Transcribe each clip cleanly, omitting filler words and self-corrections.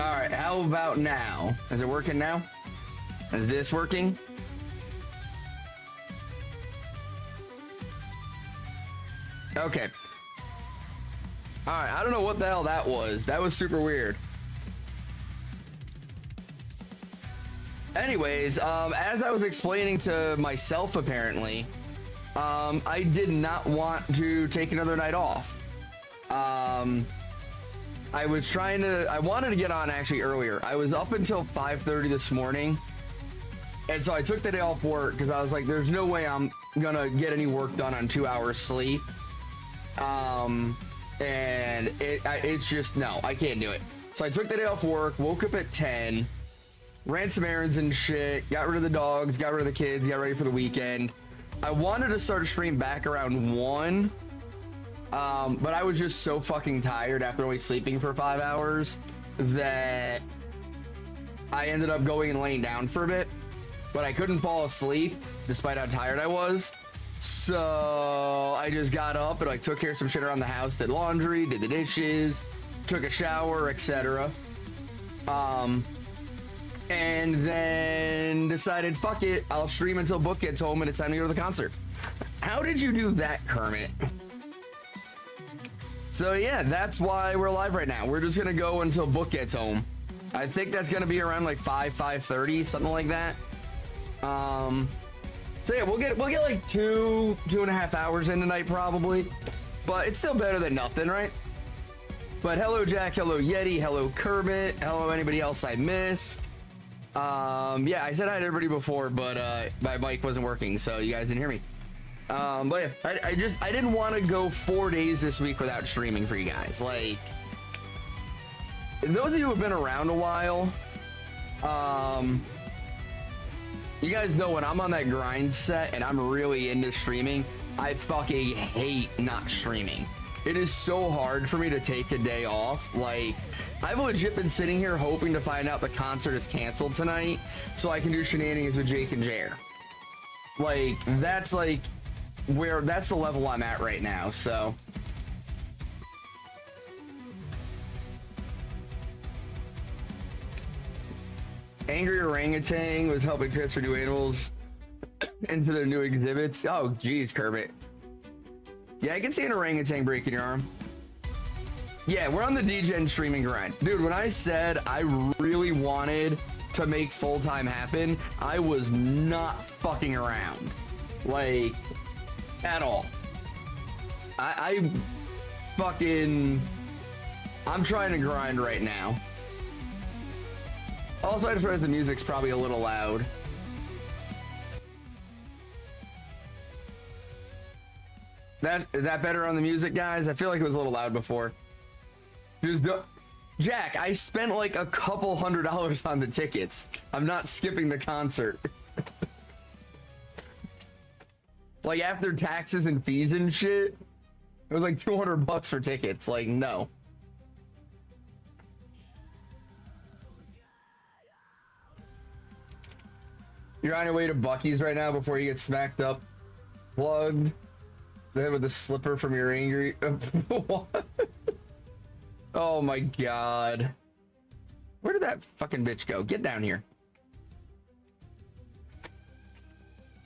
All right, how about now? Is it working now? Is this working? Okay. All right, I don't know what the hell that was. That was super weird. Anyways, as I was explaining to myself, apparently, I did not want to take another night off. I wanted to get on actually earlier. I was up until 5:30 this morning. And so I took the day off work because I was like, there's no way I'm gonna get any work done on 2 hours sleep. And it's just, no, I can't do it. So I took the day off work, woke up at 10, ran some errands and shit, got rid of the dogs, got rid of the kids, got ready for the weekend. I wanted to start a stream back around 1, but I was just so fucking tired after only sleeping for 5 hours that I ended up going and laying down for a bit, but I couldn't fall asleep despite how tired I was. So I just got up and like took care of some shit around the house, did laundry, did the dishes, took a shower, etc. And then decided, fuck it, I'll stream until Book gets home and it's time to go to the concert. How did you do that, Kermit? So yeah, that's why we're live right now. We're just gonna go until Book gets home. I think that's gonna be around like 5:30, something like that. So yeah, we'll get like 2.5 hours in tonight probably, but it's still better than nothing, right? But hello Jack, hello Yeti, hello Kermit, hello anybody else I missed. Yeah, I said hi to everybody before, but my mic wasn't working, so you guys didn't hear me. But yeah, I didn't want to go 4 days this week without streaming for you guys. Like, those of you who have been around a while, you guys know when I'm on that grind set and I'm really into streaming, I fucking hate not streaming. It is so hard for me to take a day off. Like, I've legit been sitting here hoping to find out the concert is canceled tonight so I can do shenanigans with Jake and Jair. Like, that's the level I'm at right now, so. Angry orangutan was helping transfer new animals into their new exhibits. Oh, geez, Kermit. Yeah, I can see an orangutan breaking your arm. Yeah, we're on the DGen streaming grind. Dude, when I said I really wanted to make full-time happen, I was not fucking around. Like, at all. I'm trying to grind right now. Also, I just realized the music's probably a little loud. Is that better on the music, guys? I feel like it was a little loud before. Jack, I spent like a couple $100 on the tickets. I'm not skipping the concert. Like, after taxes and fees and shit, it was like $200 for tickets. Like, no. You're on your way to Bucky's right now before you get smacked up, plugged, then with the slipper from your angry. What? Oh my god. Where did that fucking bitch go? Get down here.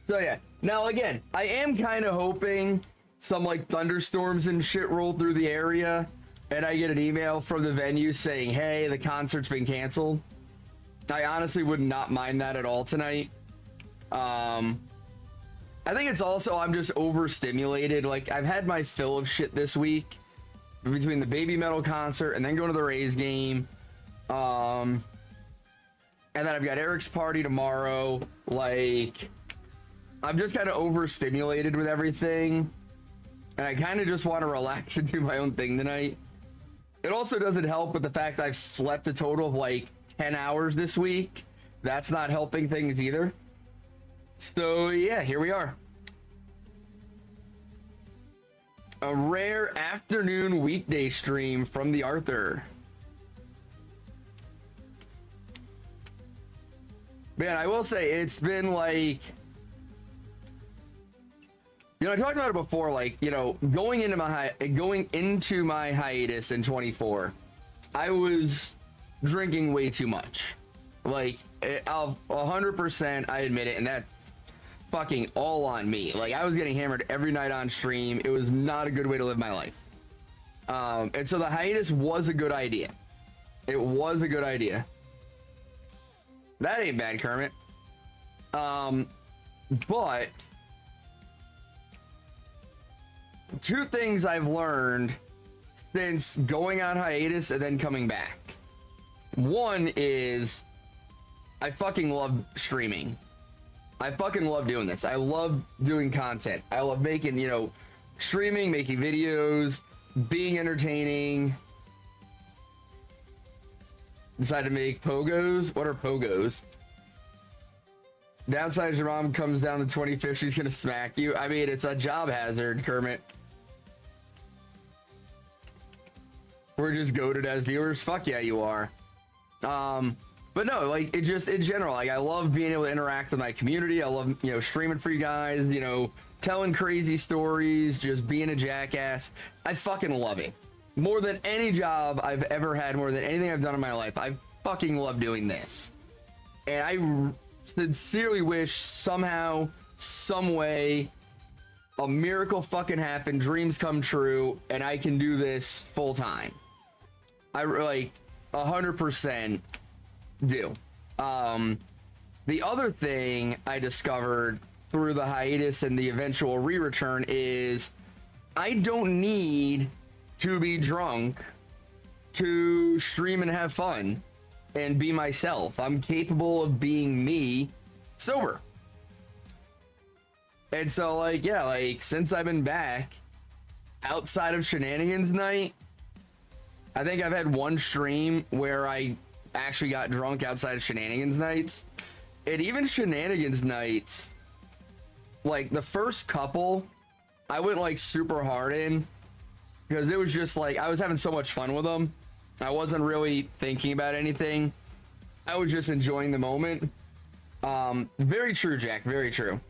So yeah, now again, I am kind of hoping some like thunderstorms and shit roll through the area and I get an email from the venue saying, hey, the concert's been canceled. I honestly would not mind that at all tonight. I think it's also, I'm just overstimulated. Like, I've had my fill of shit this week between the Baby Metal concert and then going to the Rays game. And then I've got Eric's party tomorrow. Like, I'm just kind of overstimulated with everything. And I kind of just want to relax and do my own thing tonight. It also doesn't help with the fact I've slept a total of like 10 hours this week. That's not helping things either. So yeah, here we are. A rare afternoon weekday stream from the Arthur. Man, I will say it's been like, you know, I talked about it before, like, you know, going into my hiatus in 24, I was drinking way too much. Like, 100%, I admit it, and that's fucking all on me. Like, I was getting hammered every night on stream. It was not a good way to live my life. And so the hiatus was a good idea. It was a good idea. That ain't bad, Kermit. But two things I've learned since going on hiatus and then coming back. One is I fucking love streaming. I fucking love doing this. I love doing content. I love making, you know, streaming, making videos, being entertaining. Decided to make pogos. What are pogos? Downside, your mom comes down the 25th, she's gonna smack you. I mean, it's a job hazard, Kermit. We're just goated as viewers. Fuck yeah, you are. But no, like, it just, in general, like, I love being able to interact with my community. I love, you know, streaming for you guys, you know, telling crazy stories, just being a jackass. I fucking love it. More than any job I've ever had, more than anything I've done in my life, I fucking love doing this. And I sincerely wish somehow, some way, a miracle fucking happened, dreams come true, and I can do this full time. I like 100% do. The other thing I discovered through the hiatus and the eventual re-return is I don't need to be drunk to stream and have fun and be myself. I'm capable of being me sober. And so, like, yeah, like, since I've been back, outside of Shenanigans Night, I think I've had one stream where I actually got drunk outside of Shenanigans Nights. And even Shenanigans Nights, like, the first couple, I went, like, super hard in, because it was just, like, I was having so much fun with them. I wasn't really thinking about anything. I was just enjoying the moment. Very true, Jack. Very true.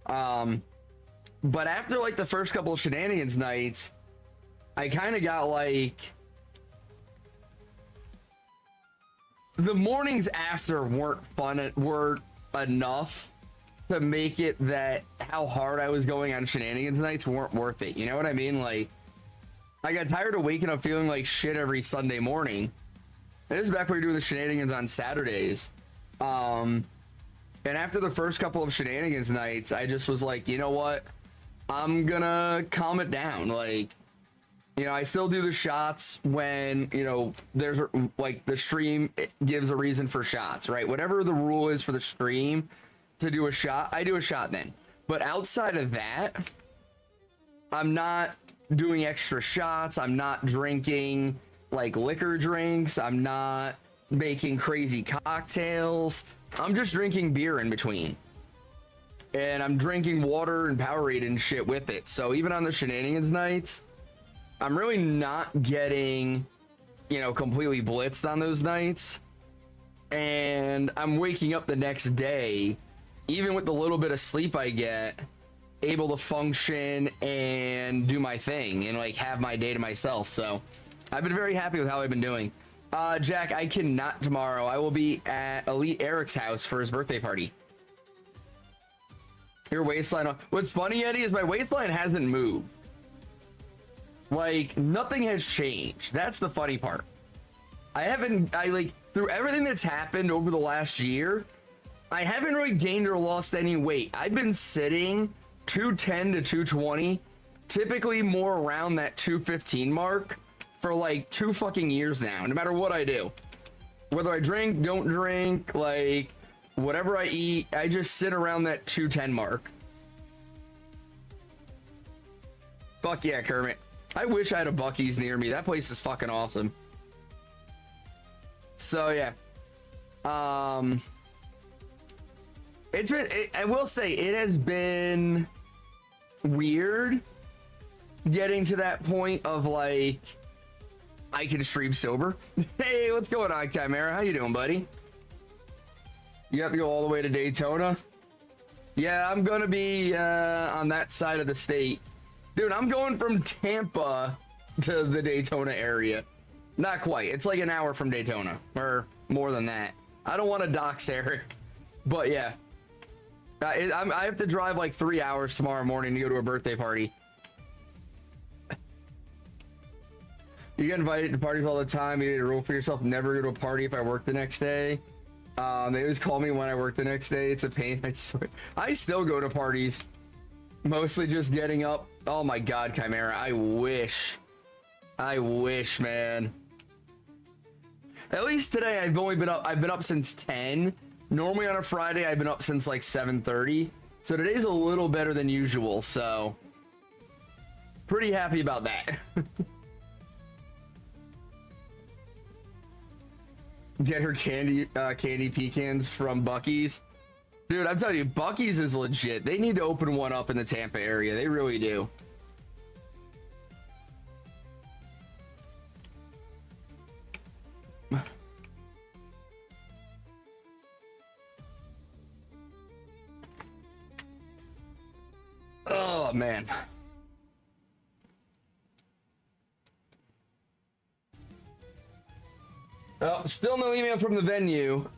But after, like, the first couple of Shenanigans Nights, I kind of got, like, the mornings after weren't fun, weren't enough to make it that how hard I was going on Shenanigans Nights weren't worth it. You know what I mean? Like, I got tired of waking up feeling like shit every Sunday morning. This is back when we were doing the Shenanigans on Saturdays. And after the first couple of Shenanigans Nights, I just was like, you know what? I'm gonna calm it down. Like, you know, I still do the shots when, you know, there's, like, the stream gives a reason for shots, right? Whatever the rule is for the stream to do a shot, I do a shot then. But outside of that, I'm not doing extra shots. I'm not drinking, like, liquor drinks. I'm not making crazy cocktails. I'm just drinking beer in between. And I'm drinking water and Powerade and shit with it. So even on the Shenanigans Nights, I'm really not getting, you know, completely blitzed on those nights. And I'm waking up the next day, even with the little bit of sleep I get, able to function and do my thing and, like, have my day to myself. So I've been very happy with how I've been doing. Jack, I cannot tomorrow. I will be at Elite Eric's house for his birthday party. Your waistline. What's funny, Eddie, is my waistline hasn't moved. Like, nothing has changed. That's the funny part. I like, through everything that's happened over the last year, I haven't really gained or lost any weight. I've been sitting 210 to 220, typically more around that 215 mark for like 2 fucking years now, no matter what I do. Whether I drink, don't drink, like, whatever I eat, I just sit around that 210 mark. Fuck yeah, Kermit. I wish I had a Buc-ee's near me. That place is fucking awesome. So yeah. It's been, I will say, it has been weird getting to that point of, like, I can stream sober. Hey, what's going on, Chimera? How you doing, buddy? You have to go all the way to Daytona? Yeah, I'm gonna be on that side of the state. Dude, I'm going from Tampa to the Daytona area. Not quite. It's like an hour from Daytona, or more than that. I don't want to dox Eric, but yeah. I have to drive like 3 hours tomorrow morning to go to a birthday party. You get invited to parties all the time. You need a rule for yourself: never go to a party if I work the next day. They always call me when I work the next day. It's a pain. I swear. I still go to parties. Mostly just getting up. Oh my God, Chimera. I wish, man. At least today I've been up since 10. Normally on a Friday I've been up since like 7:30. So today's a little better than usual, so pretty happy about that. Get her candy pecans from Buc-ee's. Dude, I'm telling you, Buc-ee's is legit. They need to open one up in the Tampa area. They really do. Oh, man. Oh, still no email from the venue.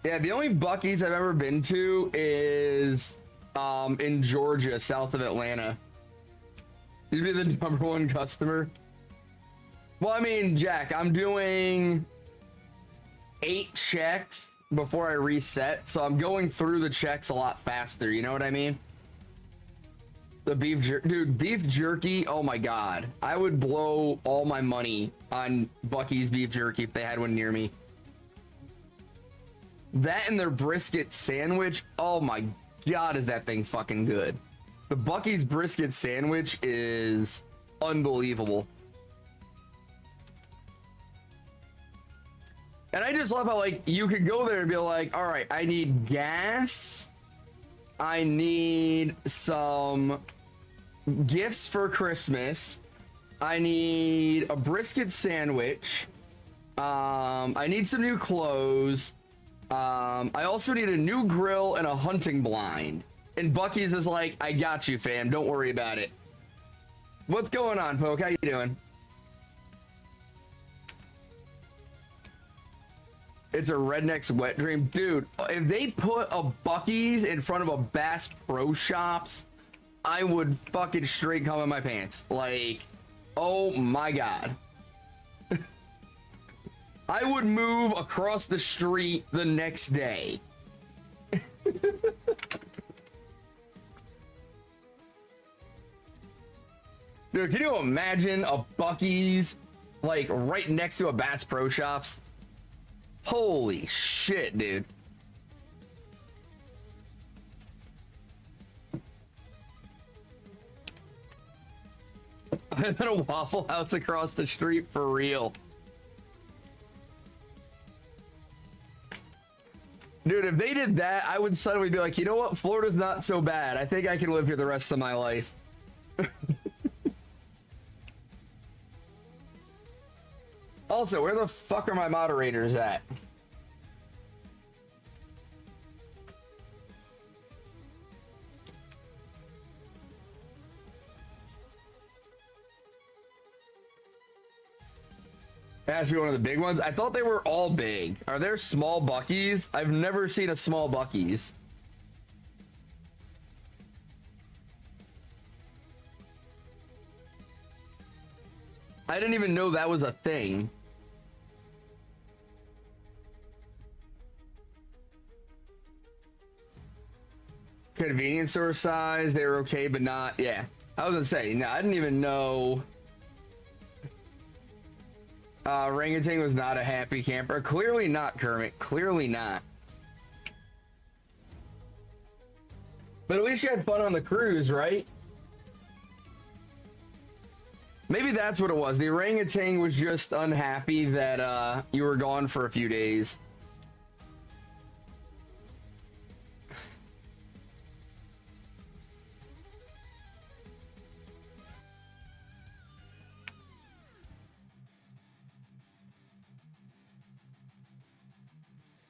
Yeah, the only Buc-ee's I've ever been to is in Georgia, south of Atlanta. You'd be the #1 customer. Well, I mean, Jack, I'm doing 8 checks before I reset, so I'm going through the checks a lot faster, you know what I mean? The beef jerky, oh my God. I would blow all my money on Buc-ee's beef jerky if they had one near me. That and their brisket sandwich, oh my God, is that thing fucking good. The Buc-ee's brisket sandwich is unbelievable. And I just love how, like, you could go there and be like, all right, I need gas. I need some gifts for Christmas. I need a brisket sandwich. I need some new clothes. I also need a new grill and a hunting blind. And Buc-ee's is like, I got you, fam. Don't worry about it. What's going on, Poke? How you doing? It's a redneck's wet dream. Dude, if they put a Buc-ee's in front of a Bass Pro Shops, I would fucking straight come in my pants. Like, oh my God. I would move across the street the next day. Dude, can you imagine a Buc-ee's like right next to a Bass Pro Shops? Holy shit, dude. And then a Waffle House across the street for real. Dude, if they did that, I would suddenly be like, you know what? Florida's not so bad. I think I can live here the rest of my life. Also, where the fuck are my moderators at? It has to be one of the big ones. I thought they were all big. Are there small Buc-ee's? I've never seen a small Buc-ee's. I didn't even know that was a thing. Convenience store size, they were okay, but not, yeah. I was gonna say, no, I didn't even know. Orangutan was not a happy camper. Clearly not, Kermit. Clearly not. But at least you had fun on the cruise, right? Maybe that's what it was. The orangutan was just unhappy that you were gone for a few days.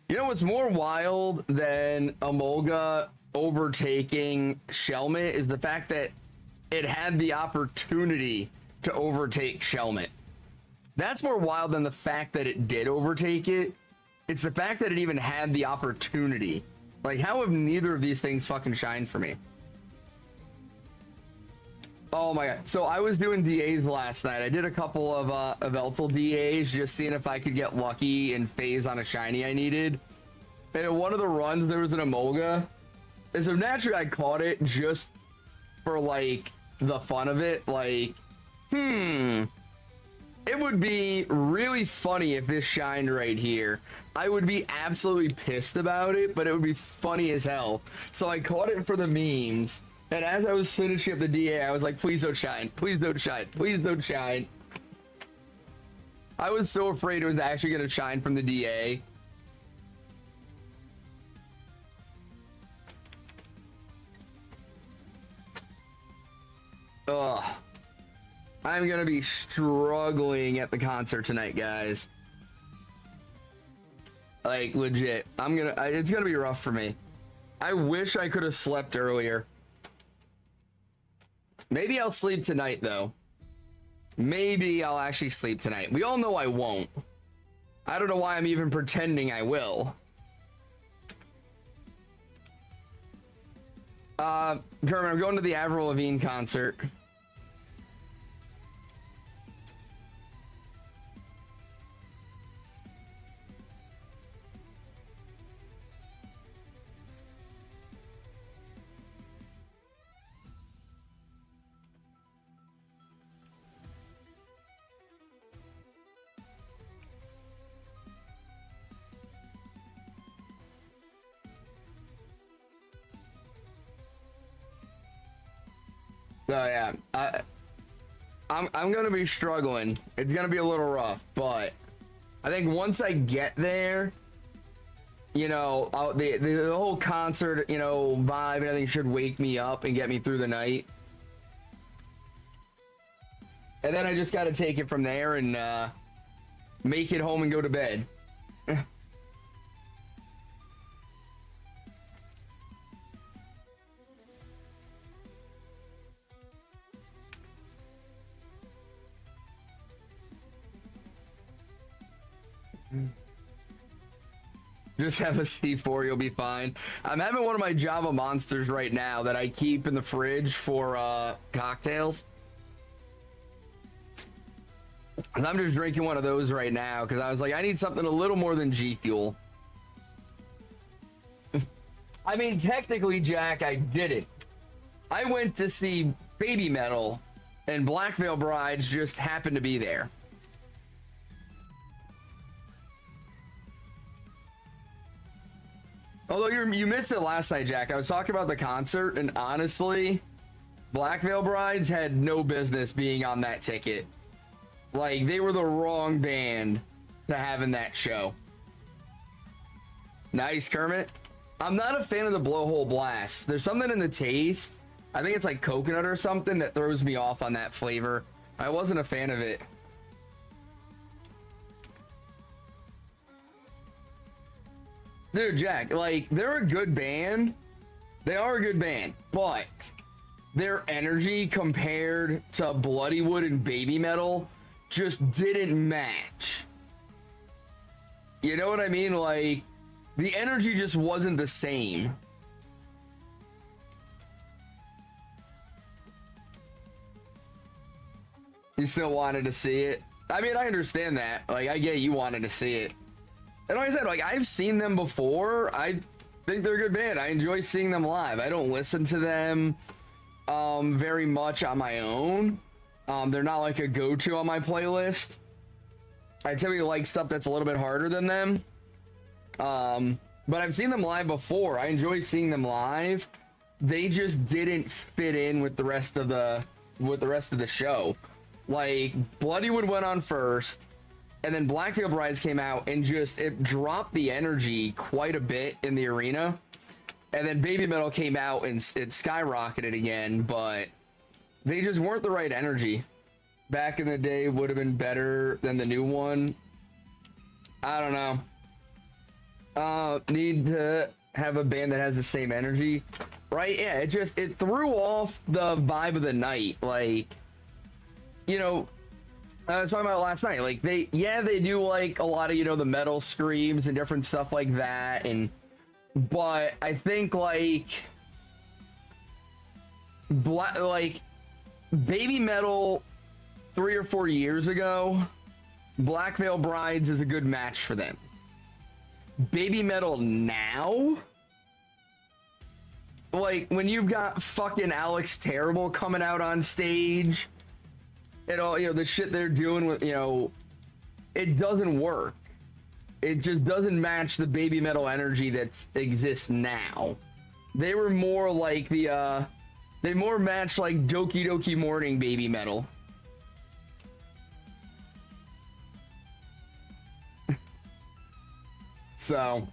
You know what's more wild than emolga overtaking shelmet is the fact that it had the opportunity to overtake Shelmet. That's more wild than the fact that it did overtake it. It's the fact that it even had the opportunity. Like, how have neither of these things fucking shined for me? Oh my god. So I was doing DAs last night. I did a couple of Eltel DAs, just seeing if I could get lucky and phase on a shiny I needed. And in one of the runs, there was an emolga. And so naturally I caught it just for like the fun of it. Like, it would be really funny if this shined right here. I would be absolutely pissed about it, but it would be funny as hell. So I caught it for the memes. And as I was finishing up the DA, I was like, please don't shine. Please don't shine. Please don't shine. I was so afraid it was actually going to shine from the DA. Ugh. I'm going to be struggling at the concert tonight, guys. Like, legit. It's going to be rough for me. I wish I could have slept earlier. Maybe I'll sleep tonight, though. Maybe I'll actually sleep tonight. We all know I won't. I don't know why I'm even pretending I will. Kermit, I'm going to the Avril Lavigne concert. Oh yeah, I'm gonna be struggling. It's gonna be a little rough, but I think once I get there, you know, the whole concert, you know, vibe and everything should wake me up and get me through the night. And then I just gotta take it from there and make it home and go to bed. Just have a C4, you'll be fine. I'm having one of my Java monsters right now that I keep in the fridge for cocktails. Cause I'm just drinking one of those right now because I was like, I need something a little more than G Fuel. I mean, technically, Jack, I did it. I went to see Baby Metal and Black Veil Brides just happened to be there. Although you missed it last night, Jack. I was talking about the concert, and honestly, Black Veil Brides had no business being on that ticket. Like, they were the wrong band to have in that show. Nice, Kermit. I'm not a fan of the Blowhole Blast. There's something in the taste. I think it's like coconut or something that throws me off on that flavor. I wasn't a fan of it. Dude, Jack, like, they're a good band. They are a good band, but their energy compared to Bloodywood and Baby Metal just didn't match. You know what I mean? Like, the energy just wasn't the same. You still wanted to see it? I mean, I understand that. Like, I get you wanted to see it. And like I said, like, I've seen them before. I think they're a good band. I enjoy seeing them live. I don't listen to them very much on my own. They're not like a go-to on my playlist. I typically like stuff that's a little bit harder than them. But I've seen them live before. I enjoy seeing them live. They just didn't fit in with the rest of the show. Like, Bloodywood went on first. And then Black Veil Brides came out and just, it dropped the energy quite a bit in the arena. And then Baby Metal came out and it skyrocketed again, but they just weren't the right energy. Back in the day would have been better than the new one. I don't know. Need to have a band that has the same energy. right? Yeah, it threw off the vibe of the night. Like, you know, I was talking about last night. Like they do like a lot of, you know, the metal screams and different stuff like that, but I think like baby metal 3 or 4 years ago, Black Veil Brides is a good match for them. Baby metal now, like when you've got fucking Alex Terrible coming out on stage and all, you know, the shit they're doing with, you know, it doesn't work. It just doesn't match the baby metal energy that exists now. They were more like they more match like Doki Doki Morning baby metal. So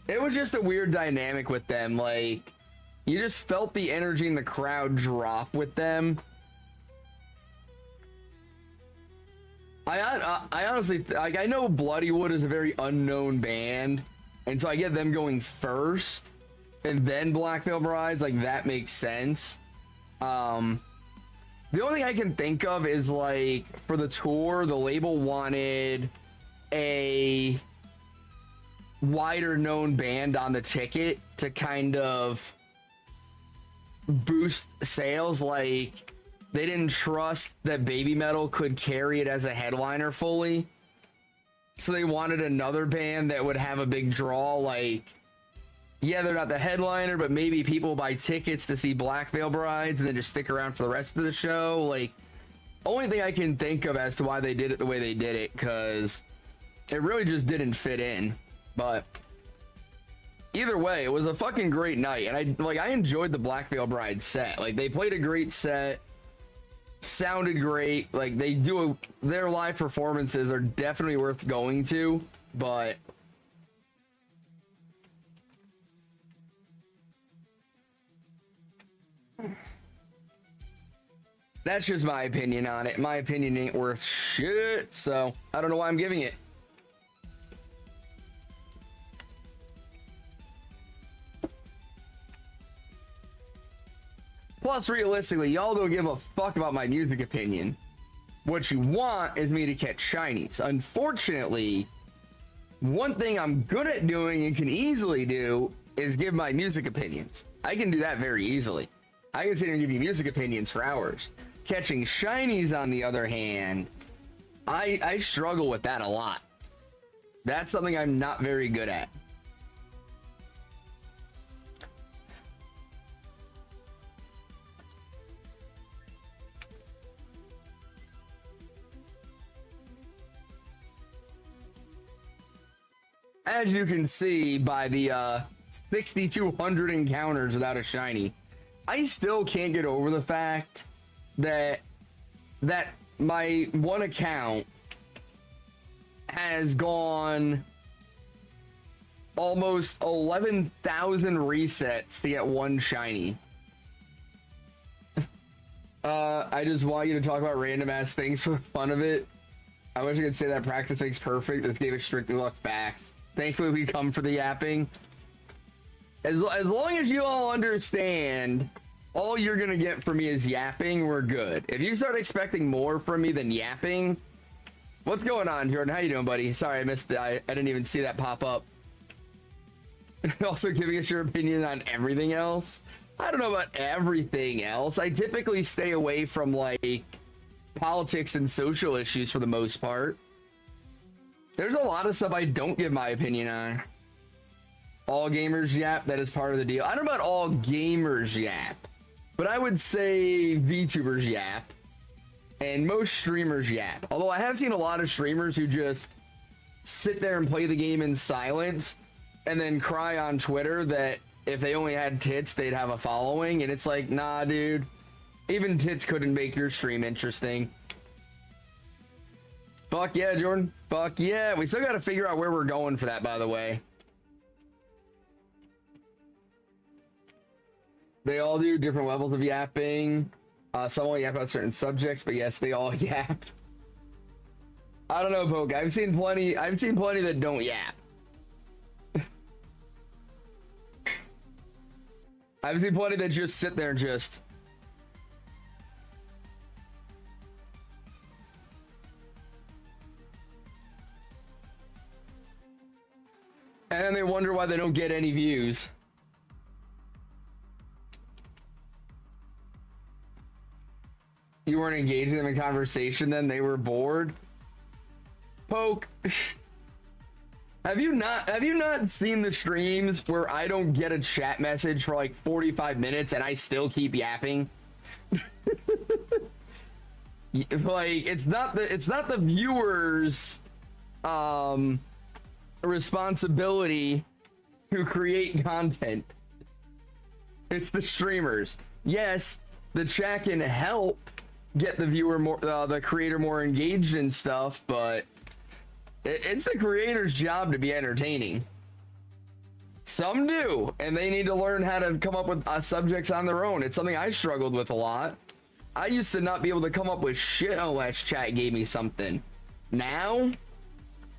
it was just a weird dynamic with them. Like you just felt the energy in the crowd drop with them. I honestly, like, I know Bloodywood is a very unknown band, and so I get them going first and then Black Veil Brides, like that makes sense. The only thing I can think of is like for the tour, the label wanted a wider known band on the ticket to kind of boost sales. Like they didn't trust that baby metal could carry it as a headliner fully, so they wanted another band that would have a big draw. Like, yeah, they're not the headliner, but maybe people buy tickets to see Black Veil Brides and then just stick around for the rest of the show. Like, only thing I can think of as to why they did it the way they did it, because it really just didn't fit in. But either way, it was a fucking great night, and I enjoyed the Black Veil Bride set. Like, they played a great set, sounded great. Like, their live performances are definitely worth going to, but that's just my opinion on it. My opinion ain't worth shit, so I don't know why I'm giving it. Plus, realistically, y'all don't give a fuck about my music opinion. What you want is me to catch shinies. Unfortunately, one thing I'm good at doing and can easily do is give my music opinions. I can do that very easily. I can sit here and give you music opinions for hours. Catching shinies, on the other hand, I struggle with that a lot. That's something I'm not very good at. As you can see by the 6,200 encounters without a shiny, I still can't get over the fact that my one account has gone almost 11,000 resets to get one shiny. I just want you to talk about random ass things for the fun of it. I wish I could say that practice makes perfect. This game is strictly luck. Facts. Thankfully, we come for the yapping. As long as you all understand, all you're gonna get from me is yapping, we're good. If you start expecting more from me than yapping, what's going on, Jordan? How you doing, buddy? Sorry, I missed it. I didn't even see that pop up. Also giving us your opinion on everything else. I don't know about everything else. I typically stay away from like politics and social issues for the most part. There's a lot of stuff I don't give my opinion on. All gamers yap, that is part of the deal. I don't know about all gamers yap, but I would say VTubers yap and most streamers yap. Although I have seen a lot of streamers who just sit there and play the game in silence and then cry on Twitter that if they only had tits, they'd have a following. And it's like, nah, dude, even tits couldn't make your stream interesting. Fuck yeah, Jordan. Fuck yeah. We still got to figure out where we're going for that, by the way. They all do different levels of yapping. Some will yap about certain subjects, but yes, they all yap. I don't know, Poke. I've seen plenty that don't yap. I've seen plenty that just sit there and just. And then they wonder why they don't get any views. You weren't engaging them in conversation, then they were bored. Poke. Have you not seen the streams where I don't get a chat message for like 45 minutes and I still keep yapping? Like it's not the viewers responsibility to create content. It's the streamers. Yes, the chat can help get the viewer more, the creator more engaged in stuff, but it's the creator's job to be entertaining. Some do, and they need to learn how to come up with subjects on their own. It's something I struggled with a lot. I used to not be able to come up with shit unless chat gave me something. Now,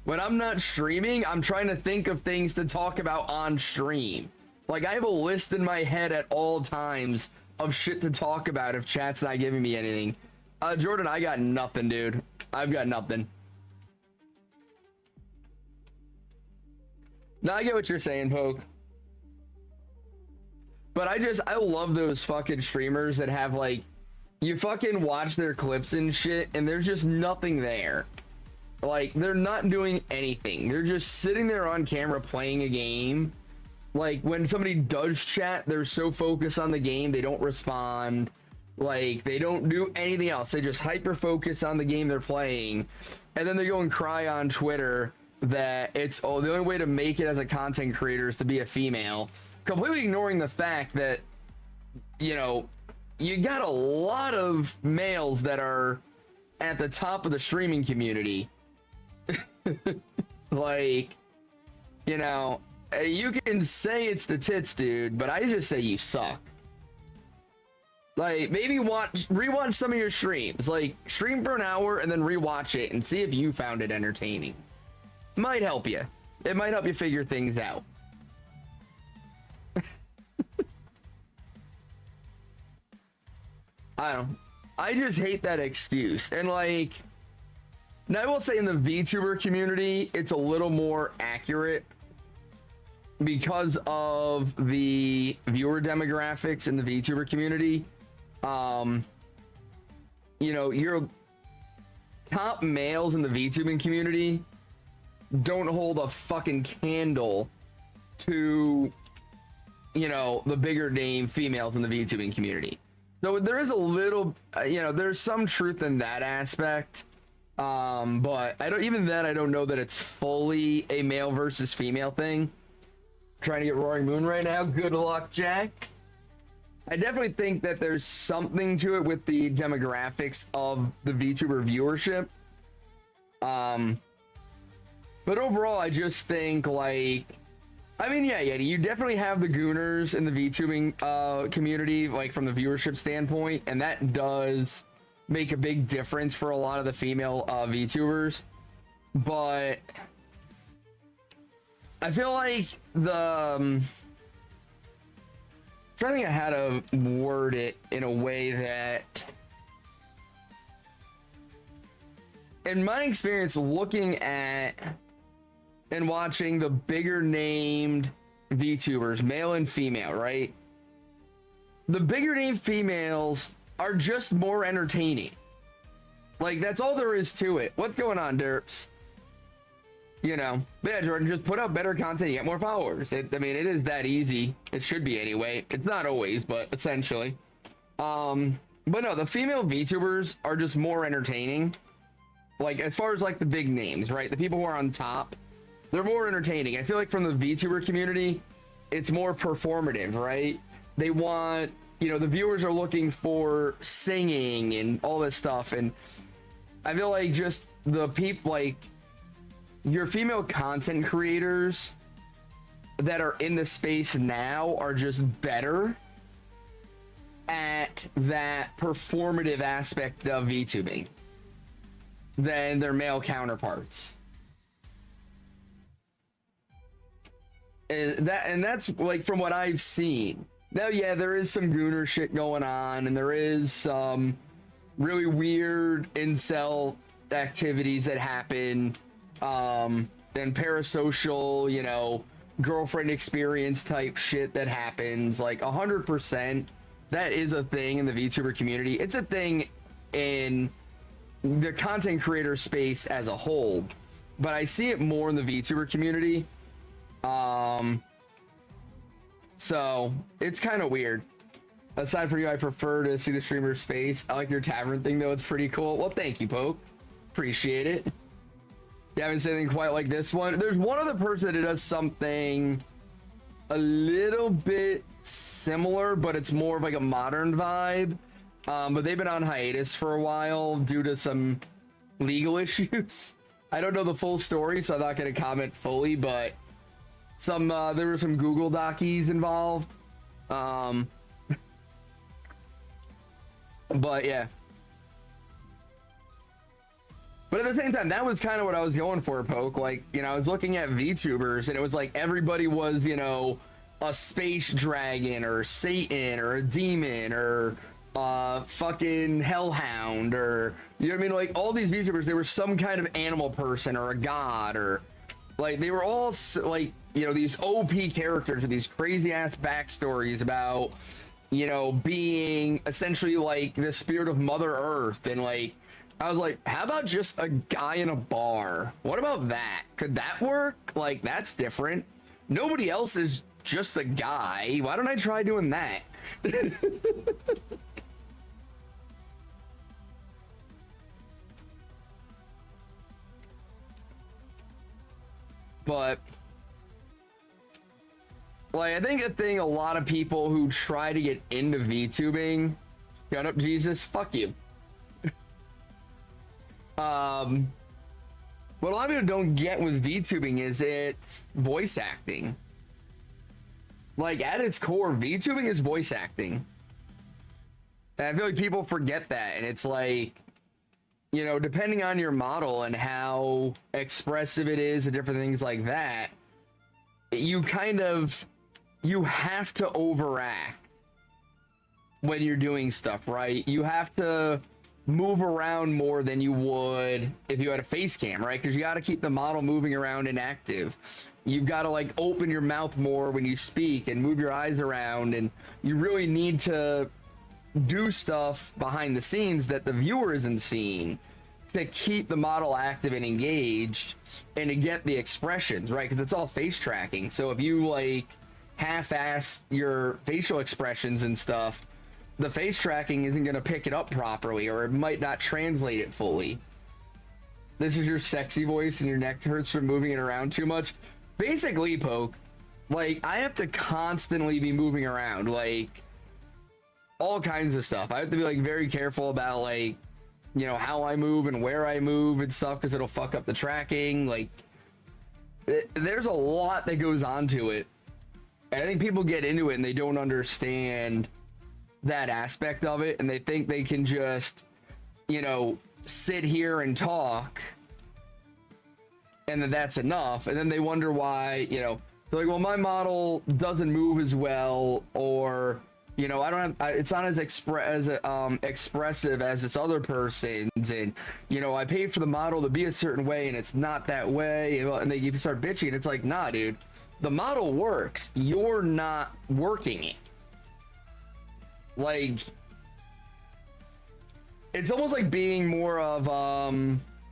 when I'm not streaming, I'm trying to think of things to talk about on stream. Like, I have a list in my head at all times of shit to talk about if chat's not giving me anything. Jordan, I got nothing, dude. I've got nothing. No, I get what you're saying, Poke. But I love those fucking streamers that have, like, you fucking watch their clips and shit, and there's just nothing there. Like, they're not doing anything. They're just sitting there on camera playing a game. Like, when somebody does chat, they're so focused on the game, they don't respond. Like, they don't do anything else. They just hyper focus on the game they're playing. And then they go and cry on Twitter that it's, oh, the only way to make it as a content creator is to be a female. Completely ignoring the fact that, you know, you got a lot of males that are at the top of the streaming community. Like, you know, you can say it's the tits, dude, but I just say you suck. Like, maybe rewatch some of your streams. Like, stream for an hour and then rewatch it and see if you found it entertaining. Might help you. It might help you figure things out. I don't know. I just hate that excuse. And like, now I will say in the VTuber community, it's a little more accurate because of the viewer demographics in the VTuber community. You know, your top males in the VTubing community don't hold a fucking candle to, you know, the bigger name females in the VTubing community. So there is a little, you know, there's some truth in that aspect. But I don't know that it's fully a male versus female thing. Trying to get Roaring Moon right now. Good luck, Jack. I definitely think that there's something to it with the demographics of the VTuber viewership. But overall, I just think, like, I mean, yeah, you definitely have the gooners in the VTubing community, like from the viewership standpoint, and that does make a big difference for a lot of the female VTubers. But I feel like I'm trying to think of how to word it in a way that, in my experience, looking at and watching the bigger named VTubers, male and female, right? The bigger named females are just more entertaining. Like, that's all there is to it. What's going on, Derps? You know, but yeah, Jordan, just put out better content, you get more followers. I mean, it is that easy. It should be anyway. It's not always, but essentially. But no, the female VTubers are just more entertaining. Like, as far as like the big names, right? The people who are on top, they're more entertaining. I feel like from the VTuber community, it's more performative, right? They want, you know, the viewers are looking for singing and all this stuff. And I feel like just the people, like, your female content creators that are in the space now are just better at that performative aspect of VTubing than their male counterparts. And that's like from what I've seen. Now, yeah, there is some gooner shit going on, and there is some really weird incel activities that happen, and parasocial, you know, girlfriend experience type shit that happens. Like 100%, that is a thing in the VTuber community. It's a thing in the content creator space as a whole, but I see it more in the VTuber community. So it's kind of weird. Aside from you, I prefer to see the streamer's face. I like your tavern thing though. It's pretty cool. Well, thank you, Poke. Appreciate it. You haven't said anything quite like this one. There's one other person that does something a little bit similar, but it's more of like a modern vibe. But they've been on hiatus for a while due to some legal issues. I don't know the full story, so I'm not going to comment fully, but there were some Google docies involved. But yeah. But at the same time, that was kind of what I was going for, Poke. Like, you know, I was looking at VTubers and it was like everybody was, you know, a space dragon or Satan or a demon or fucking hellhound, or, you know what I mean? Like all these VTubers, they were some kind of animal person or a god, or like they were all like, you know, these OP characters with these crazy ass backstories about, you know, being essentially like the spirit of Mother Earth. And like, I was like, how about just a guy in a bar? What about that? Could that work? Like, that's different. Nobody else is just a guy. Why don't I try doing that? But like, I think a lot of people who try to get into VTubing, shut up, Jesus, fuck you. What a lot of people don't get with VTubing is it's voice acting. Like, at its core, VTubing is voice acting. And I feel like people forget that, and it's like, you know, depending on your model and how expressive it is and different things like that, you have to overact when you're doing stuff, right? You have to move around more than you would if you had a face cam, right? Because you got to keep the model moving around and active. You've got to like open your mouth more when you speak and move your eyes around, and you really need to do stuff behind the scenes that the viewer isn't seeing to keep the model active and engaged and to get the expressions, right? Because it's all face tracking. So if you like half-ass your facial expressions and stuff, the face tracking isn't going to pick it up properly, or it might not translate it fully. This is your sexy voice and your neck hurts from moving it around too much. Basically, Poke, like, I have to constantly be moving around, like, all kinds of stuff. I have to be, like, very careful about, like, you know, how I move and where I move and stuff, because it'll fuck up the tracking. Like, there's a lot that goes on to it. And I think people get into it and they don't understand that aspect of it, and they think they can just, you know, sit here and talk and that's enough, and then they wonder why, you know, they're like, well, my model doesn't move as well, or, you know, I don't have, it's not as expressive as this other person's, and, you know, I paid for the model to be a certain way and it's not that way, and they start bitching. It's like, nah, dude, the model works, you're not working it. Like, it's almost like being more of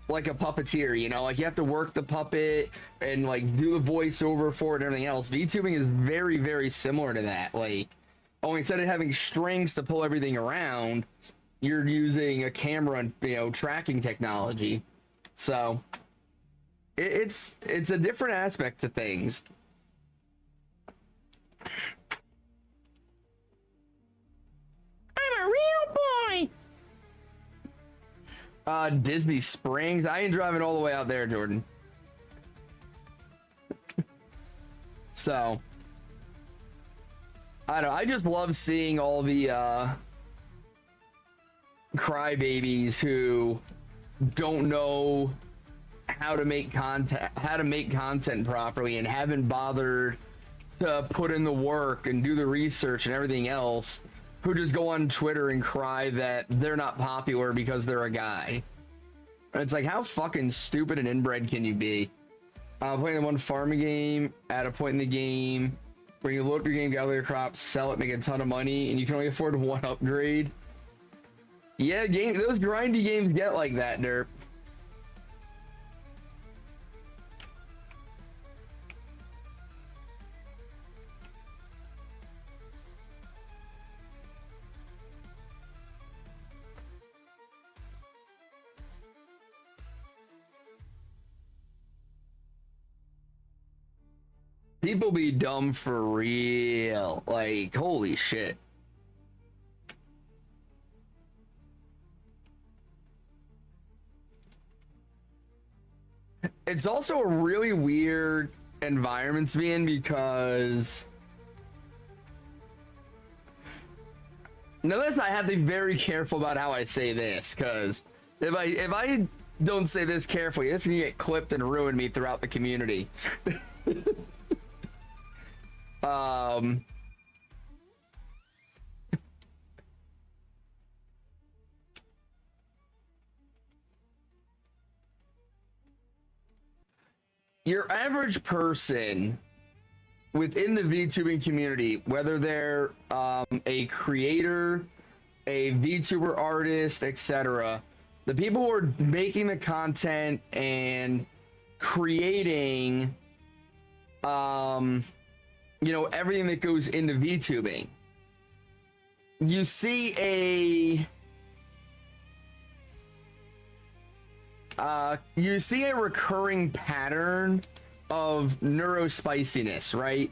like a puppeteer, you know, like you have to work the puppet and like do the voiceover for it and everything else. VTubing is very, very similar to that. Like, only instead of having strings to pull everything around, you're using a camera and, you know, tracking technology. So it's a different aspect to things. I'm a real boy. Disney Springs. I ain't driving all the way out there, Jordan. So, I don't know. I just love seeing all the crybabies who don't know how to make content properly and haven't bothered to put in the work and do the research and everything else, who just go on Twitter and cry that they're not popular because they're a guy. And it's like, how fucking stupid and inbred can you be? Playing the one farming game at a point in the game where you load up your game, gather your crops, sell it, make a ton of money, and you can only afford one upgrade. Yeah, those grindy games get like that, derp. People be dumb for real. Like, holy shit. It's also a really weird environment to be in because notice I have to be very careful about how I say this, because if I don't say this carefully, it's gonna get clipped and ruin me throughout the community. Your average person within the VTubing community, whether they're a creator, a VTuber artist, etc., the people who are making the content and creating you know, everything that goes into VTubing, you see a recurring pattern of neurospiciness, right?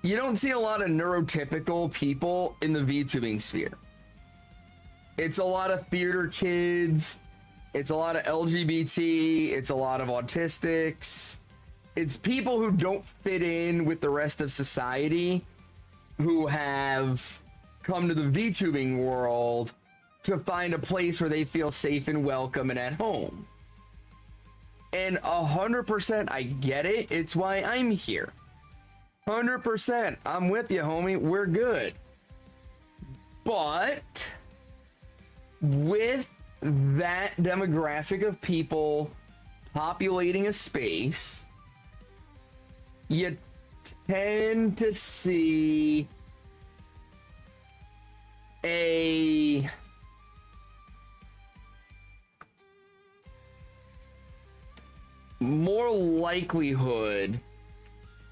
You don't see a lot of neurotypical people in the VTubing sphere. It's a lot of theater kids, it's a lot of LGBT, it's a lot of autistics. It's people who don't fit in with the rest of society, who have come to the VTubing world to find a place where they feel safe and welcome and at home. And 100% I get it. It's why I'm here. 100%. I'm with you, homie. We're good. But with that demographic of people populating a space, you tend to see a more likelihood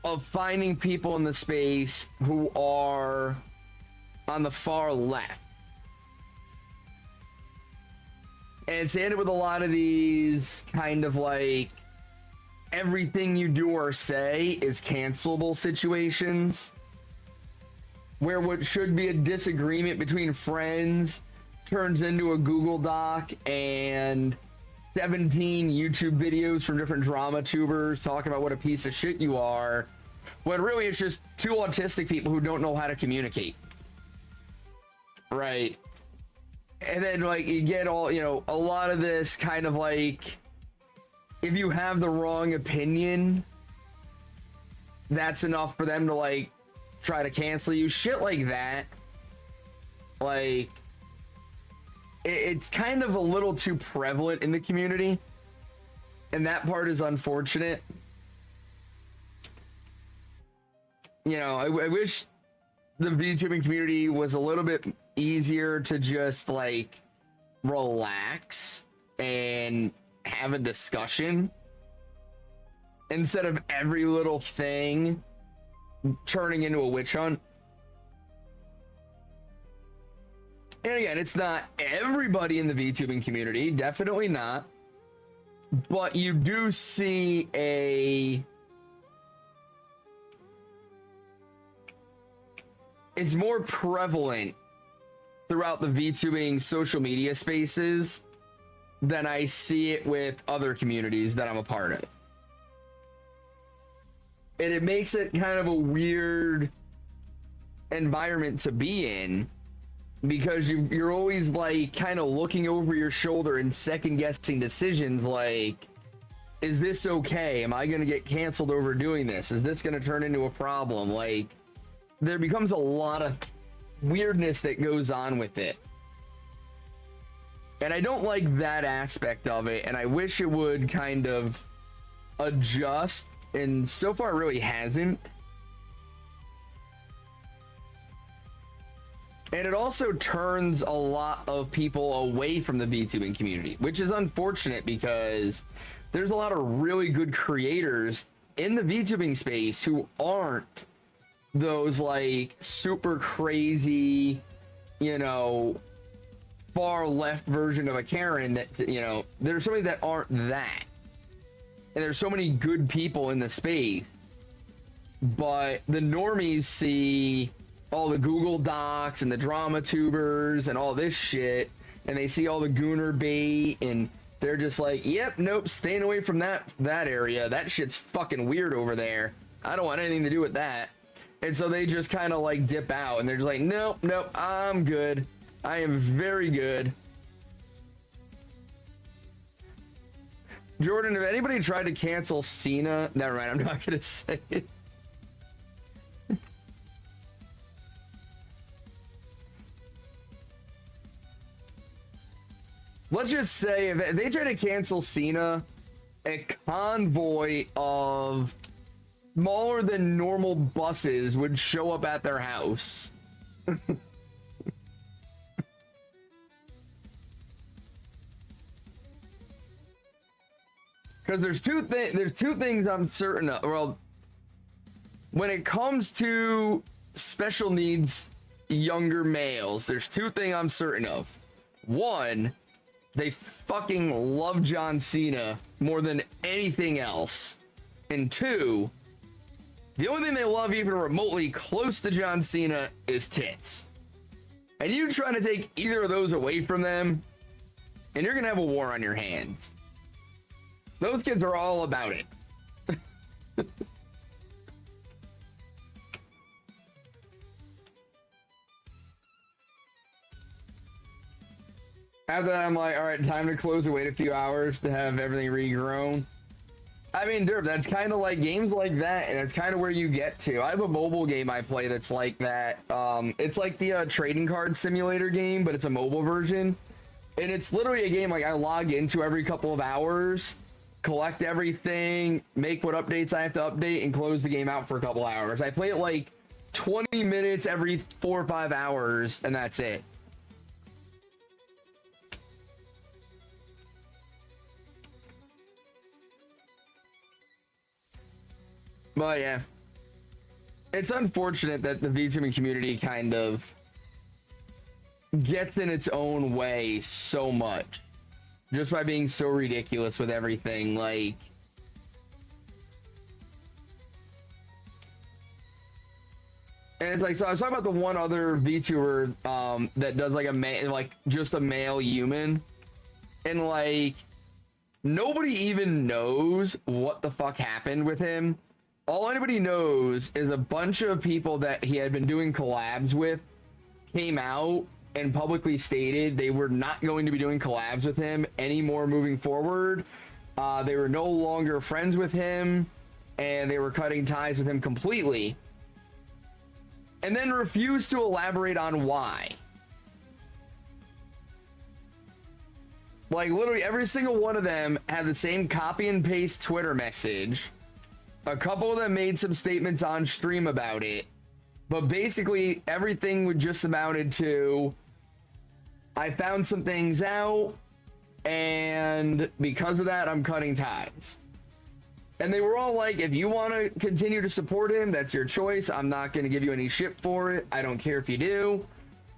of finding people in the space who are on the far left. And it's ended with a lot of these kind of like everything you do or say is cancelable situations, where what should be a disagreement between friends turns into a Google Doc and 17 YouTube videos from different drama tubers talking about what a piece of shit you are, when really it's just two autistic people who don't know how to communicate, right? And then like you get all, you know, a lot of this kind of like, if you have the wrong opinion, that's enough for them to like try to cancel you, shit like that. Like it's kind of a little too prevalent in the community, and that part is unfortunate. You know, I wish the VTubing community was a little bit easier to just like relax and have a discussion instead of every little thing turning into a witch hunt. And again, it's not everybody in the VTubing community, definitely not, but you do see it's more prevalent throughout the VTubing social media spaces than I see it with other communities that I'm a part of. And it makes it kind of a weird environment to be in, because you're always like kind of looking over your shoulder and second guessing decisions like, is this okay? Am I going to get canceled over doing this? Is this going to turn into a problem? Like, there becomes a lot of weirdness that goes on with it. And I don't like that aspect of it, and I wish it would kind of adjust, and so far it really hasn't. And it also turns a lot of people away from the VTubing community, which is unfortunate because there's a lot of really good creators in the VTubing space who aren't those like super crazy, you know, far left version of a Karen that, you know, there's so many that aren't that. And there's so many good people in the space, but the normies see all the Google Docs and the drama tubers and all this shit, and they see all the gooner bait, and they're just like, yep, nope, staying away from that area. That shit's fucking weird over there. I don't want anything to do with that. And so they just kind of like dip out, and they're just like, nope, I'm good. I am very good. Jordan, if anybody tried to cancel Cena, never mind, I'm not gonna say it. Let's just say if they try to cancel Cena, a convoy of smaller than normal buses would show up at their house. Because there's two things I'm certain of. Well, when it comes to special needs younger males, there's two things I'm certain of. One, they fucking love John Cena more than anything else. And two, the only thing they love even remotely close to John Cena is tits. And you trying to take either of those away from them, and you're gonna have a war on your hands. Those kids are all about it. After that, I'm like, all right, time to close and wait a few hours to have everything regrown. I mean, Derp, that's kind of like games like that, and it's kind of where you get to. I have a mobile game I play that's like that. It's like the trading card simulator game, but it's a mobile version. And it's literally a game like I log into every couple of hours, collect everything, make what updates I have to update, and close the game out for a couple hours. I play it like 20 minutes every 4 or 5 hours, and that's it. But yeah, it's unfortunate that the VTubing community kind of gets in its own way so much just by being so ridiculous with everything. Like, and it's like, so I was talking about the one other VTuber that does like just a male human, and like nobody even knows what the fuck happened with him. All anybody knows is a bunch of people that he had been doing collabs with came out and publicly stated they were not going to be doing collabs with him anymore moving forward. They were no longer friends with him, and they were cutting ties with him completely. And then refused to elaborate on why. Like, literally every single one of them had the same copy and paste Twitter message. A couple of them made some statements on stream about it, but basically everything would just amounted to, I found some things out, and because of that, I'm cutting ties. And they were all like, if you want to continue to support him, that's your choice. I'm not going to give you any shit for it. I don't care if you do,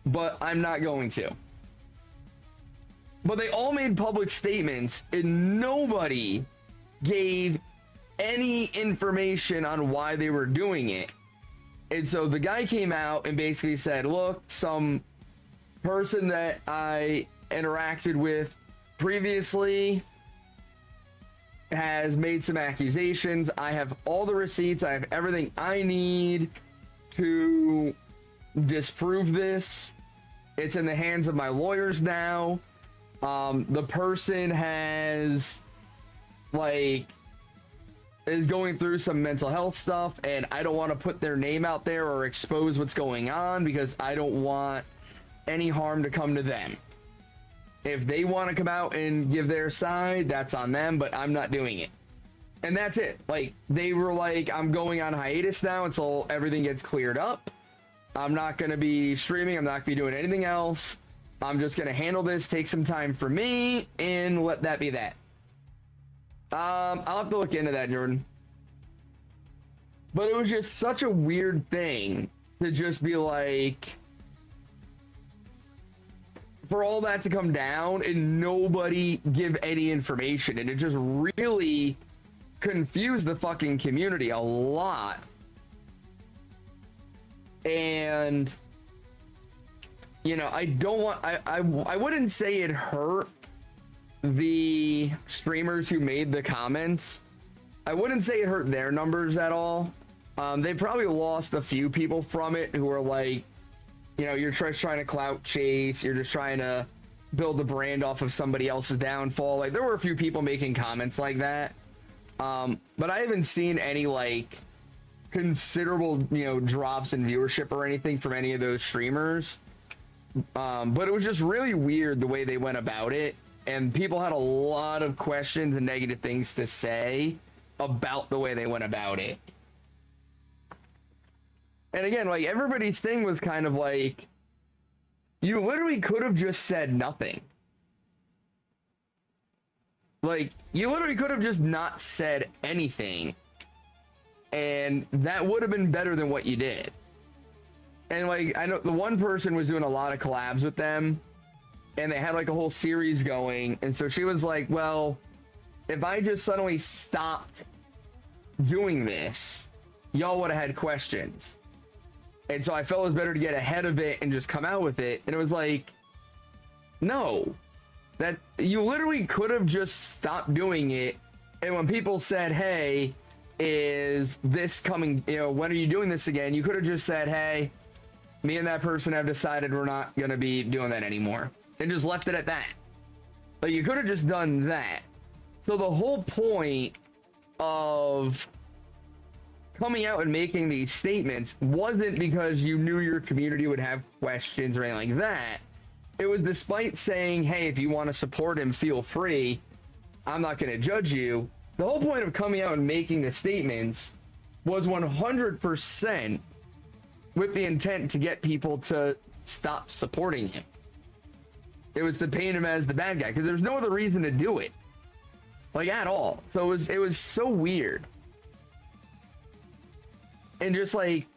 but I'm not going to. But they all made public statements, and nobody gave any information on why they were doing it. And so the guy came out and basically said, look, some person that I interacted with previously has made some accusations. I have all the receipts. I have everything I need to disprove this. It's in the hands of my lawyers now. The person has like is going through some mental health stuff, and I don't want to put their name out there or expose what's going on because I don't want any harm to come to them. If they want to come out and give their side, that's on them, but I'm not doing it. And that's it. Like, they were like, I'm going on hiatus now until everything gets cleared up. I'm not going to be streaming. I'm not going to be doing anything else. I'm just going to handle this, take some time for me, and let that be that. I'll have to look into that, Jordan. But it was just such a weird thing to just be like, for all that to come down and nobody give any information, and it just really confused the fucking community a lot. And you know, I don't want, I wouldn't say it hurt the streamers who made the comments. I wouldn't say it hurt their numbers at all. They probably lost a few people from it who were like, you know, you're just trying to clout chase, you're just trying to build the brand off of somebody else's downfall. Like, there were a few people making comments like that. But I haven't seen any like considerable, you know, drops in viewership or anything from any of those streamers. But it was just really weird the way they went about it, and people had a lot of questions and negative things to say about the way they went about it. And again, like, everybody's thing was kind of like, you literally could have just said nothing. Like, you literally could have just not said anything, and that would have been better than what you did. And like, I know the one person was doing a lot of collabs with them, and they had like a whole series going, and so she was like, well, if I just suddenly stopped doing this, y'all would have had questions. And so I felt it was better to get ahead of it and just come out with it. And it was like, no, that you literally could have just stopped doing it. And when people said, hey, is this coming, you know, when are you doing this again? You could have just said, hey, me and that person have decided we're not going to be doing that anymore, and just left it at that. Like, you could have just done that. So the whole point of coming out and making these statements wasn't because you knew your community would have questions or anything like that. It was despite saying, hey, if you want to support him, feel free. I'm not going to judge you. The whole point of coming out and making the statements was 100% with the intent to get people to stop supporting him. It was to paint him as the bad guy, because there's no other reason to do it, like, at all. So it was so weird. And just like,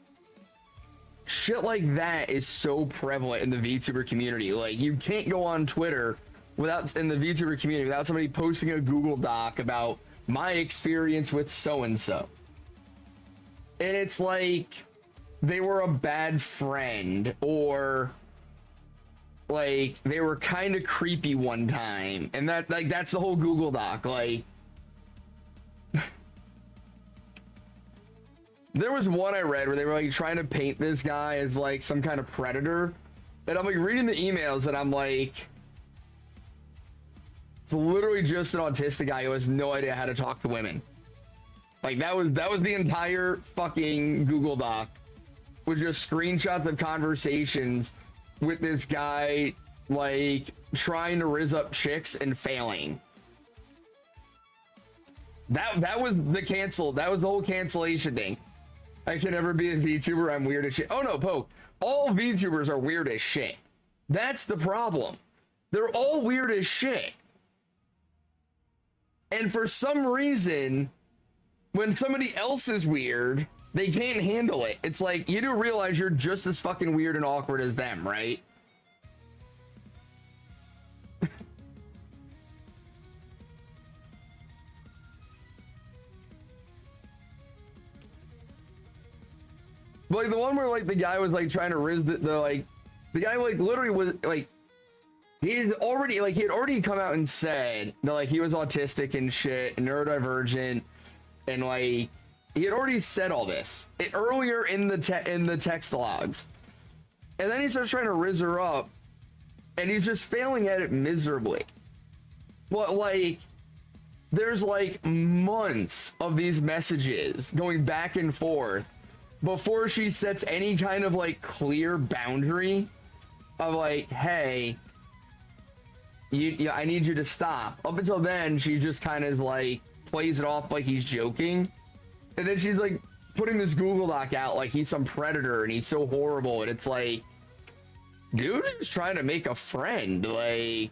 shit like that is so prevalent in the VTuber community. Like, you can't go on Twitter without, in the VTuber community, without somebody posting a Google Doc about my experience with so-and-so. And it's like, they were a bad friend, or like they were kind of creepy one time, and that, like, that's the whole Google Doc. Like, there was one I read where they were like trying to paint this guy as like some kind of predator, and I'm like reading the emails and I'm like, it's literally just an autistic guy who has no idea how to talk to women. Like, that was the entire fucking Google Doc, with just screenshots of conversations with this guy, like, trying to rizz up chicks and failing. That was the whole cancellation thing. I can never be a VTuber, I'm weird as shit. Oh no, Poke. All VTubers are weird as shit. That's the problem. They're all weird as shit. And for some reason, when somebody else is weird, they can't handle it. It's like, you do realize you're just as fucking weird and awkward as them, right? Like, the one where like the guy was like trying to rizz the guy like literally was like, he had already come out and said that like he was autistic and shit and neurodivergent, and like he had already said all this earlier in the text logs, and then he starts trying to rizz her up, and he's just failing at it miserably. But like, there's like months of these messages going back and forth before she sets any kind of like clear boundary of like, hey, I need you to stop. Up until then, she just kind of is like, plays it off like he's joking. And then she's like putting this Google Doc out like he's some predator and he's so horrible. And it's like, dude is trying to make a friend. Like,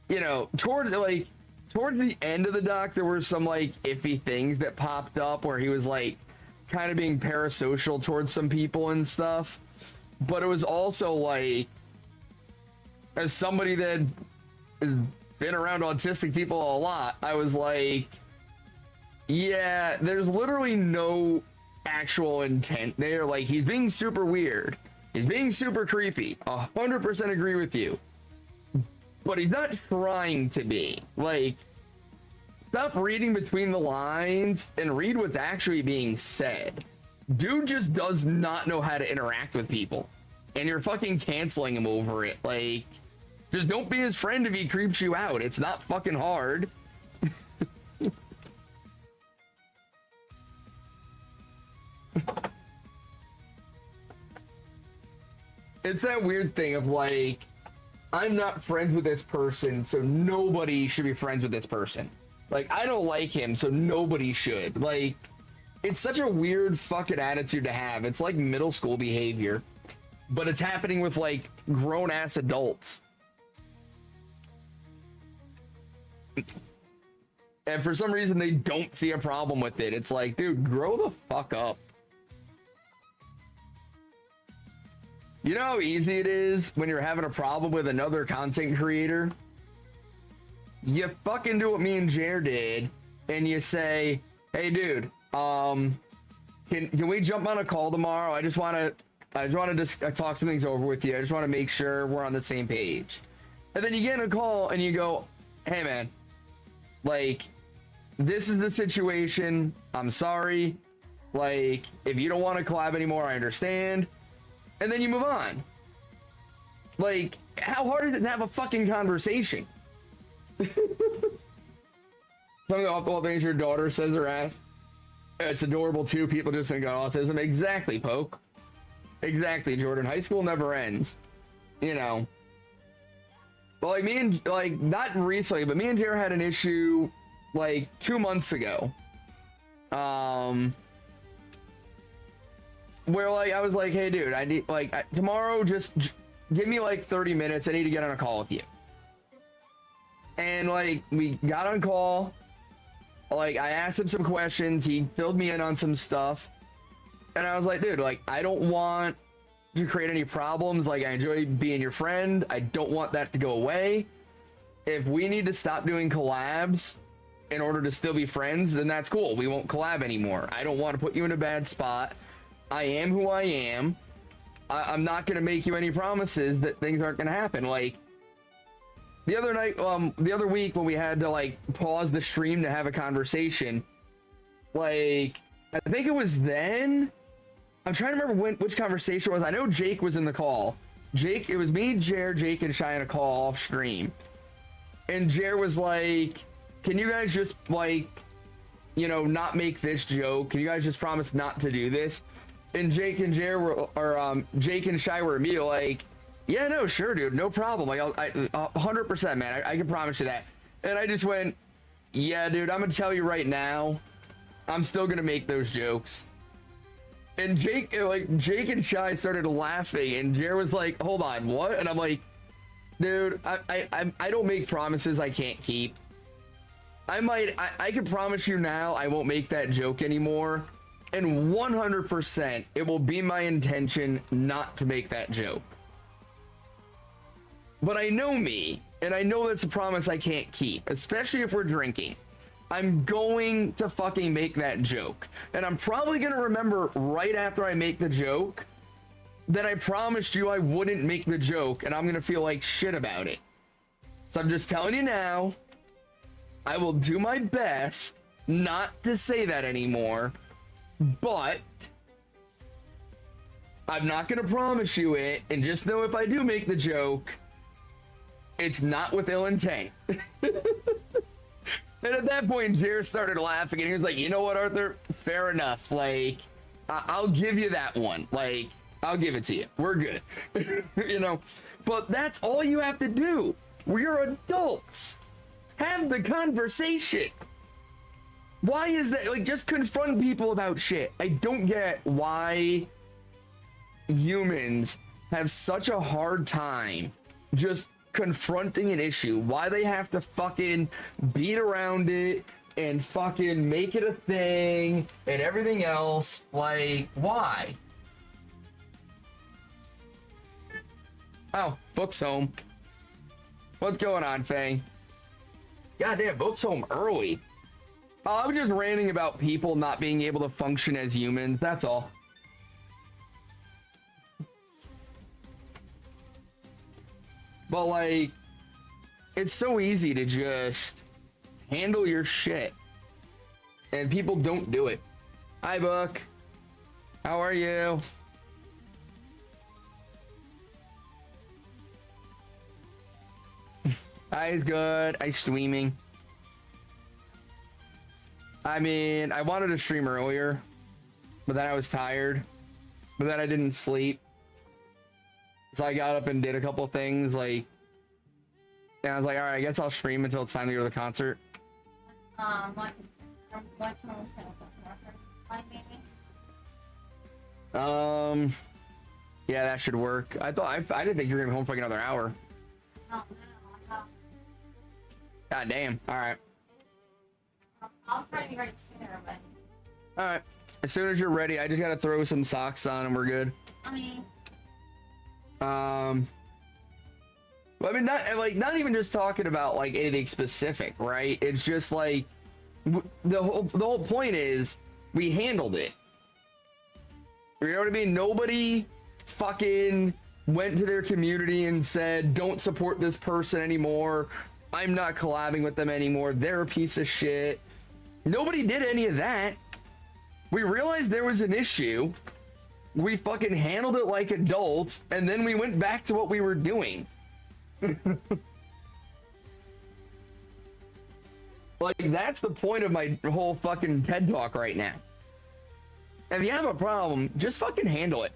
you know, towards the end of the doc, there were some like iffy things that popped up where he was like kind of being parasocial towards some people and stuff. But it was also like, as somebody that has been around autistic people a lot, I was like, yeah, there's literally no actual intent there. Like, he's being super weird. He's being super creepy. 100% agree with you. But he's not trying to be. Like, stop reading between the lines and read what's actually being said. Dude just does not know how to interact with people. And you're fucking canceling him over it. Like, just don't be his friend if he creeps you out. It's not fucking hard. It's that weird thing of like, I'm not friends with this person, so nobody should be friends with this person. Like, I don't like him, so nobody should. Like, it's such a weird fucking attitude to have. It's like middle school behavior, but it's happening with like grown-ass adults. And for some reason, they don't see a problem with it. It's like, dude, grow the fuck up. You know how easy it is when you're having a problem with another content creator? You fucking do what me and Jer did, and you say, hey, dude, can we jump on a call tomorrow? I just want to just talk some things over with you. I just want to make sure we're on the same page. And then you get in a call and you go, hey, man, like, this is the situation. I'm sorry. Like, if you don't want to collab anymore, I understand. And then you move on. Like, how hard is it to have a fucking conversation? Something off the wall things your daughter says her ass. It's adorable too. People just think of autism. Exactly, Poke. Exactly, Jordan. High school never ends. You know. But like me and like not recently, but me and Jared had an issue like 2 months ago. Where like I was like, hey dude, I need like tomorrow just give me like 30 minutes. I need to get on a call with you. And like we got on call. Like I asked him some questions. He filled me in on some stuff. And I was like, dude, like I don't want to create any problems. Like I enjoy being your friend. I don't want that to go away. If we need to stop doing collabs in order to still be friends, then that's cool. We won't collab anymore. I don't want to put you in a bad spot. I am who I am. I'm not going to make you any promises that things aren't going to happen. Like the other night, the other week when we had to like pause the stream to have a conversation, like I think it was then. I'm trying to remember which conversation it was. I know Jake was in the call. Jake, it was me, Jer, Jake, and Shy in a call off stream. And Jer was like, can you guys just like, you know, not make this joke? Can you guys just promise not to do this? And Jake and Jer were, or Jake and Shy were me like, yeah, no, sure, dude, no problem. Like, 100%, man, I can promise you that. And I just went, yeah, dude, I'm gonna tell you right now, I'm still gonna make those jokes. And Jake and Shy started laughing, and Jer was like, hold on, what? And I'm like, dude, I don't make promises I can't keep. I can promise you now I won't make that joke anymore. And 100% it will be my intention not to make that joke. But I know me, and I know that's a promise I can't keep, especially if we're drinking. I'm going to fucking make that joke. And I'm probably going to remember right after I make the joke that I promised you I wouldn't make the joke, and I'm going to feel like shit about it. So I'm just telling you now, I will do my best not to say that anymore, but I'm not going to promise you it, and just know if I do make the joke, it's not with ill intent. And at that point, Jared started laughing, and he was like, "You know what, Arthur? Fair enough. Like, I'll give you that one. Like, I'll give it to you. We're good." You know, but that's all you have to do. We're adults. Have the conversation. Why is that? Like, just confront people about shit. I don't get why humans have such a hard time just confronting an issue. Why they have to fucking beat around it and fucking make it a thing and everything else. Like, why? Oh, book's home. What's going on, Faye? Goddamn, book's home early. Oh, I was just ranting about people not being able to function as humans. That's all. But, like, it's so easy to just handle your shit. And people don't do it. Hi, Book. How are you? I's good. I's streaming. I mean, I wanted to stream earlier, but then I was tired, but then I didn't sleep. So I got up and did a couple things, like, and I was like, all right, I guess I'll stream until it's time to go to the concert. Yeah, that should work. I didn't think you were gonna be home for like another hour. God damn. All right. I'll try to be ready sooner, but... Alright. As soon as you're ready, I just gotta throw some socks on and we're good. Well, I mean, not even just talking about, like, anything specific, right? It's just, like, the whole point is, we handled it. You know what I mean? Nobody fucking went to their community and said, don't support this person anymore. I'm not collabing with them anymore. They're a piece of shit. Nobody did any of that. We realized there was an issue. We fucking handled it like adults, and then we went back to what we were doing. Like, that's the point of my whole fucking TED Talk right now. If you have a problem, just fucking handle it.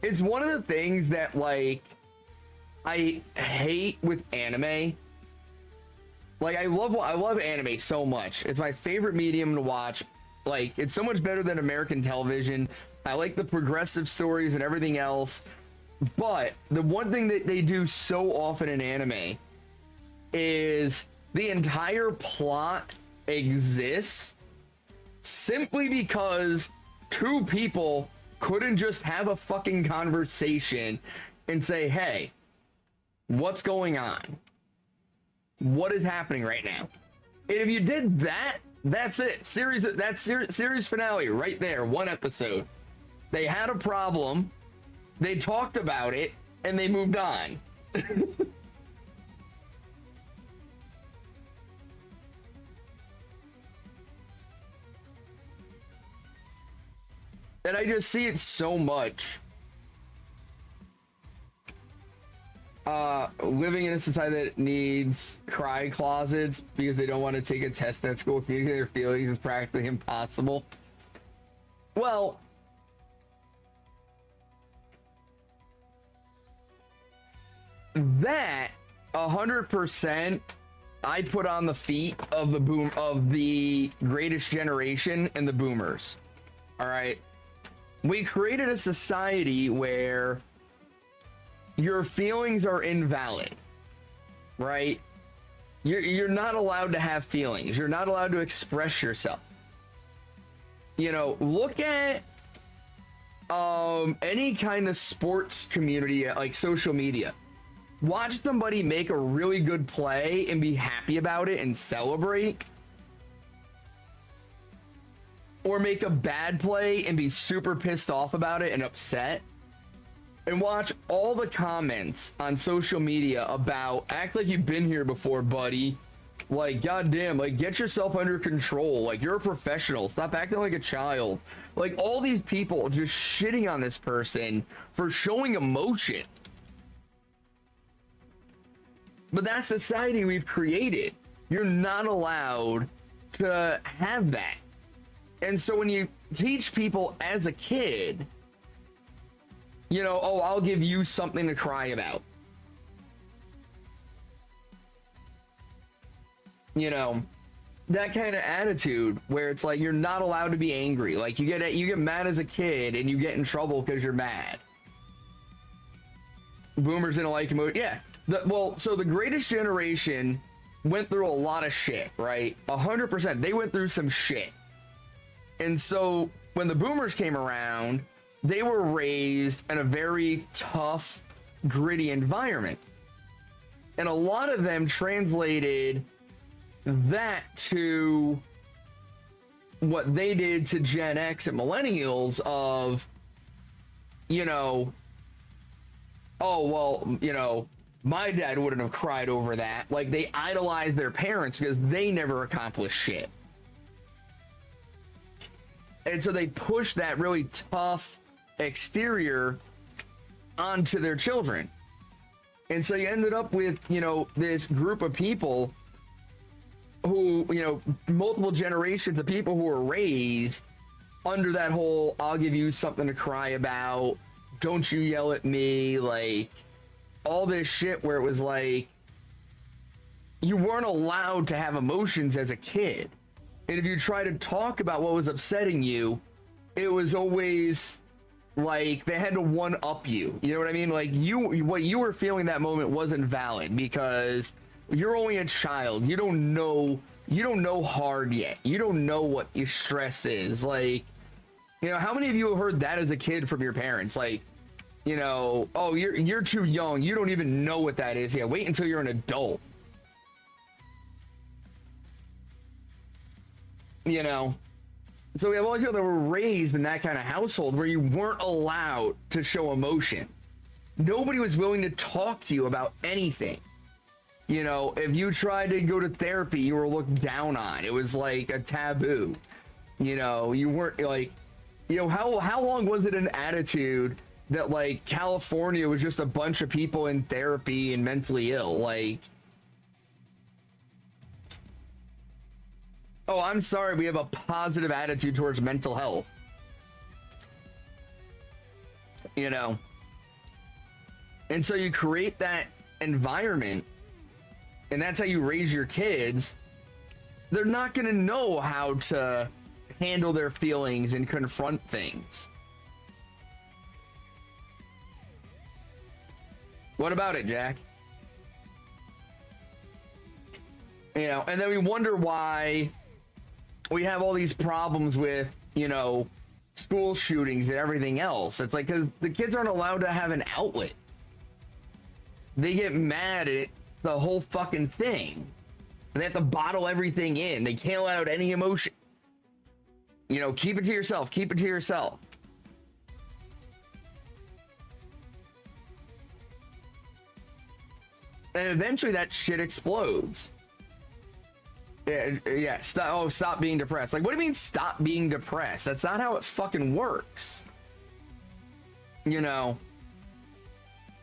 It's one of the things that, like, I hate with anime. Like, I love anime so much. It's my favorite medium to watch. Like, it's so much better than American television. I like the progressive stories and everything else. But the one thing that they do so often in anime is the entire plot exists simply because two people couldn't just have a fucking conversation and say, hey, what's going on? What is happening right now? And if you did that, that's it. Series finale right there. One episode. They had a problem. They talked about it and they moved on. And I just see it so much. Living in a society that needs cry closets because they don't want to take a test at school, communicating their feelings is practically impossible. Well, that 100% I put on the feet of the greatest generation and the boomers. All right. We created a society where your feelings are invalid, right? You're not allowed to have feelings. You're not allowed to express yourself. You know, look at any kind of sports community, like social media. Watch somebody make a really good play and be happy about it and celebrate. Or make a bad play and be super pissed off about it and upset. And watch all the comments on social media about, act like you've been here before, buddy. Like, goddamn, like, get yourself under control. Like, you're a professional. Stop acting like a child. Like, all these people just shitting on this person for showing emotion. But that's the society we've created. You're not allowed to have that. And so when you teach people as a kid, you know, oh, I'll give you something to cry about. You know, that kind of attitude where it's like you're not allowed to be angry. Like you get mad as a kid and you get in trouble because you're mad. Boomers didn't like emoji. Yeah. So the greatest generation went through a lot of shit, right? 100%. They went through some shit. And so when the boomers came around, they were raised in a very tough, gritty environment. And a lot of them translated that to what they did to Gen X and millennials of, you know, oh, well, you know, my dad wouldn't have cried over that. Like, they idolize their parents because they never accomplished shit. And so they push that really tough exterior onto their children. And so you ended up with, you know, this group of people who, you know, multiple generations of people who were raised under that whole, I'll give you something to cry about, don't you yell at me, like, all this shit where it was like, you weren't allowed to have emotions as a kid. And if you try to talk about what was upsetting you, it was always like they had to one up you. You know what I mean? Like what you were feeling that moment wasn't valid because you're only a child. You don't know hard yet. You don't know what your stress is. Like, you know, how many of you have heard that as a kid from your parents? Like, you know, oh, you're too young. You don't even know what that is. Yeah, wait until you're an adult. You know, so we have all these people that were raised in that kind of household where you weren't allowed to show emotion. Nobody was willing to talk to you about anything. You know, if you tried to go to therapy, you were looked down on. It was like a taboo. You know, you weren't like, you know, how long was it an attitude that like California was just a bunch of people in therapy and mentally ill? Like, oh, I'm sorry, we have a positive attitude towards mental health. You know? And so you create that environment, and that's how you raise your kids. They're not going to know how to handle their feelings and confront things. What about it, Jack? You know, and then we wonder why we have all these problems with, you know, school shootings and everything else. It's like, because the kids aren't allowed to have an outlet. They get mad at the whole fucking thing. And they have to bottle everything in. They can't let out any emotion. You know, keep it to yourself. Keep it to yourself. And eventually that shit explodes. Yeah, stop being depressed. Like, what do you mean stop being depressed? That's not how it fucking works. You know?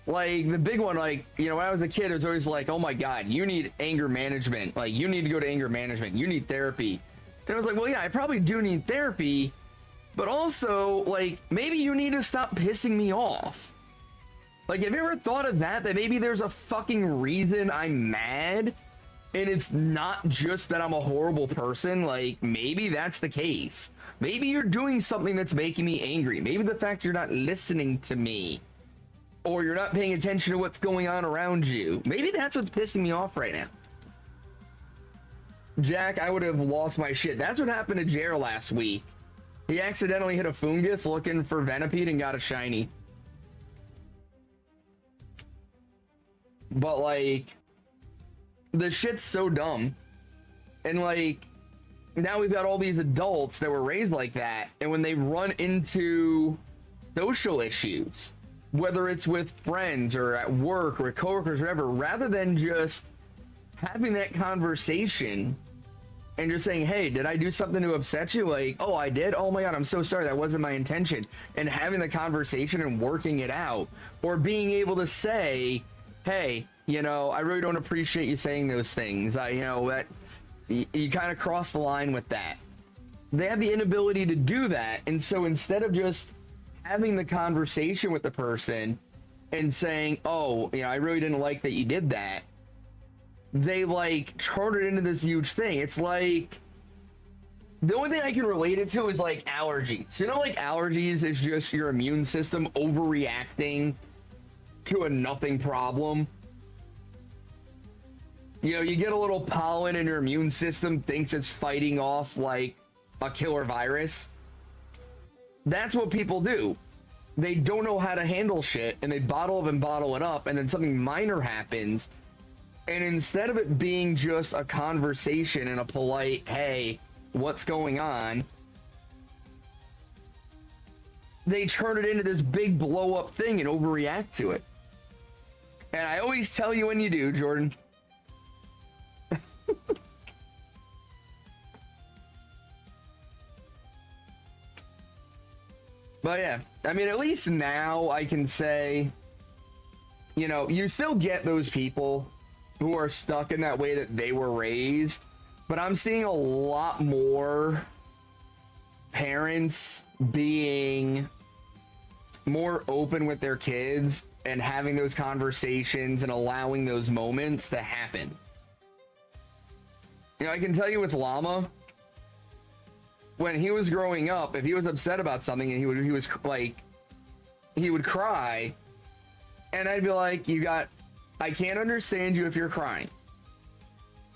Like, the big one, like, you know, when I was a kid, it was always like, oh my God, you need anger management. Like, you need to go to anger management. You need therapy. And I was like, well, yeah, I probably do need therapy. But also, like, maybe you need to stop pissing me off. Like, have you ever thought of that? That maybe there's a fucking reason I'm mad? And it's not just that I'm a horrible person. Like, maybe that's the case. Maybe you're doing something that's making me angry. Maybe the fact you're not listening to me, or you're not paying attention to what's going on around you. Maybe that's what's pissing me off right now. Jack, I would have lost my shit. That's what happened to Jer last week. He accidentally hit a fungus looking for Venipede and got a shiny. But, like, the shit's so dumb. And, like, now we've got all these adults that were raised like that, and when they run into social issues, whether it's with friends or at work or coworkers or whatever, rather than just having that conversation and just saying, hey, did I do something to upset you? Like, oh, I did? Oh my God, I'm so sorry. That wasn't my intention. And having the conversation and working it out, or being able to say, hey, you know, I really don't appreciate you saying those things. You know, that you kind of cross the line with that. They have the inability to do that, and so instead of just having the conversation with the person and saying, oh, you know, I really didn't like that you did that, they like turn it into this huge thing. It's like, the only thing I can relate it to is like allergies. You know, like allergies is just your immune system overreacting to a nothing problem. You know, you get a little pollen and your immune system thinks it's fighting off like a killer virus. That's what people do. They don't know how to handle shit and they bottle it up, and then something minor happens, and instead of it being just a conversation and a polite, hey, what's going on, they turn it into this big blow up thing and overreact to it. And I always tell you when you do, Jordan. But yeah, I mean, at least now I can say, you know, you still get those people who are stuck in that way that they were raised, but I'm seeing a lot more parents being more open with their kids and having those conversations and allowing those moments to happen. You know, I can tell you with Llama, when he was growing up, if he was upset about something and he was like, he would cry, and I'd be like, I can't understand you if you're crying.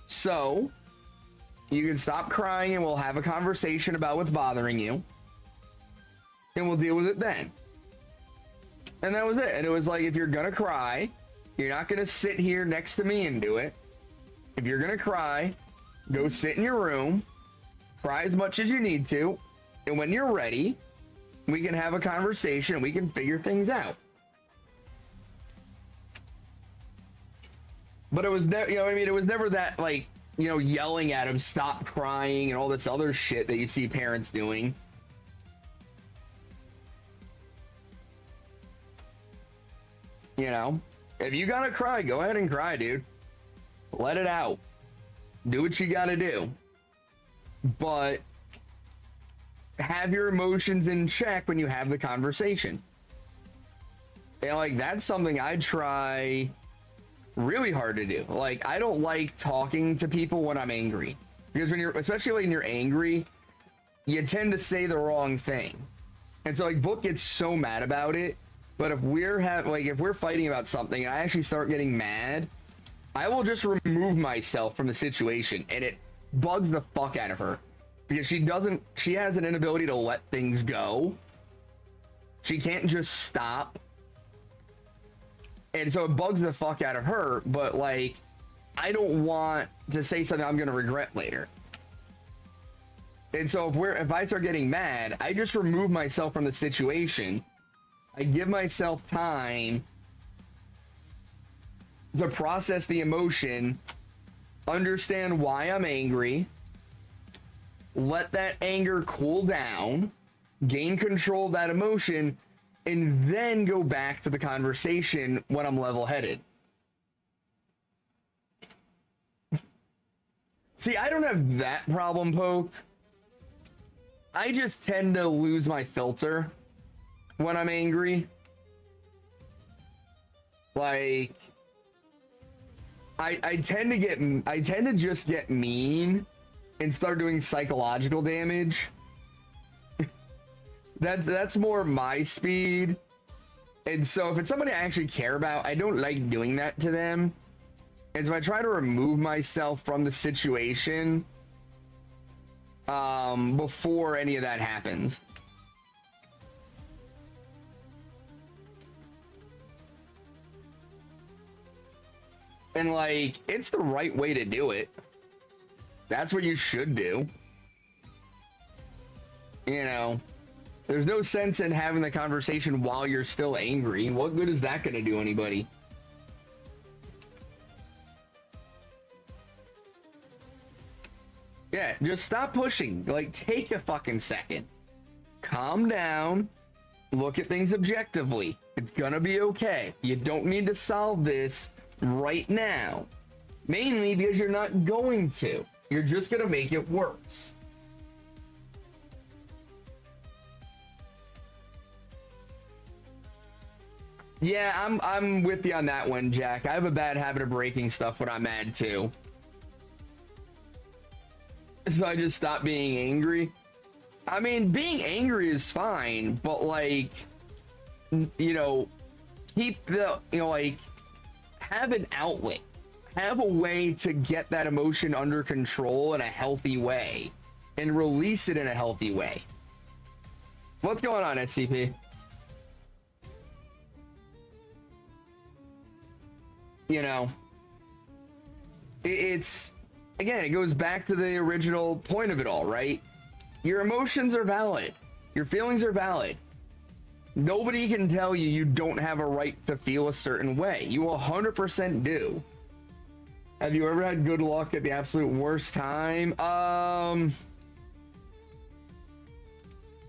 So you can stop crying and we'll have a conversation about what's bothering you, and we'll deal with it then. And that was it. And it was like, if you're gonna cry, you're not gonna sit here next to me and do it. If you're gonna cry, go sit in your room, cry as much as you need to, and when you're ready, we can have a conversation and we can figure things out. But it was never, you know what I mean? It was never that, like, you know, yelling at him, stop crying, and all this other shit that you see parents doing. You know, if you gotta cry, go ahead and cry, dude. Let it out. Do what you gotta do. But have your emotions in check when you have the conversation. You know, like, that's something I try really hard to do. Like, I don't like talking to people when I'm angry, because when you're, especially when you're angry, you tend to say the wrong thing. And so, like, Book gets so mad about it, but if we're fighting about something and I actually start getting mad, I will just remove myself from the situation, and it bugs the fuck out of her, because she has an inability to let things go. She can't just stop. And so it bugs the fuck out of her, but like, I don't want to say something I'm going to regret later. And so if I start getting mad, I just remove myself from the situation. I give myself time to process the emotion, understand why I'm angry, let that anger cool down, gain control of that emotion, and then go back to the conversation when I'm level-headed. See, I don't have that problem, Poke. I just tend to lose my filter when I'm angry. Like, I tend to just get mean and start doing psychological damage. That's more my speed. And so if it's somebody I actually care about, I don't like doing that to them. And so I try to remove myself from the situation before any of that happens. And like, it's the right way to do it. That's what you should do. You know, there's no sense in having the conversation while you're still angry. What good is that going to do anybody? Yeah, just stop pushing. Like, take a fucking second. Calm down. Look at things objectively. It's gonna be okay. You don't need to solve this right now. Mainly because you're not going to. You're just gonna make it worse. Yeah, I'm with you on that one, Jack. I have a bad habit of breaking stuff when I'm mad too. So I just stop being angry. I mean, being angry is fine, but like, you know, keep the, you know, like, have an outlet. Have a way to get that emotion under control in a healthy way and release it in a healthy way. What's going on, SCP? You know, it's, again, it goes back to the original point of it all, right? Your emotions are valid. Your feelings are valid. Nobody can tell you you don't have a right to feel a certain way. You 100% do. Have you ever had good luck at the absolute worst time?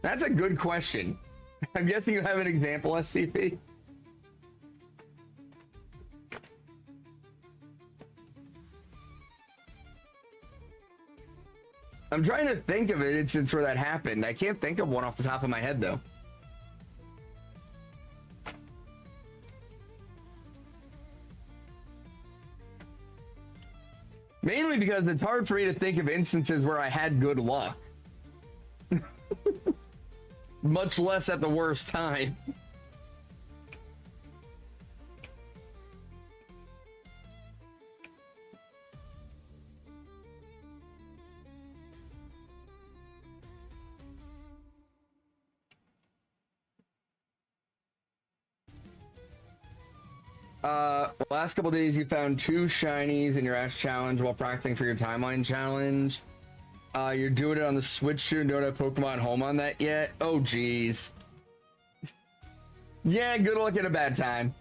That's a good question. I'm guessing you have an example, SCP. I'm trying to think of an instance where that happened. I can't think of one off the top of my head, though. Mainly because it's hard for me to think of instances where I had good luck. Much less at the worst time. Last couple days you found 2 shinies in your Ash challenge while practicing for your timeline challenge. You're doing it on the Switch too. Don't have Pokemon Home on that yet. Oh geez. Yeah, good luck at a bad time.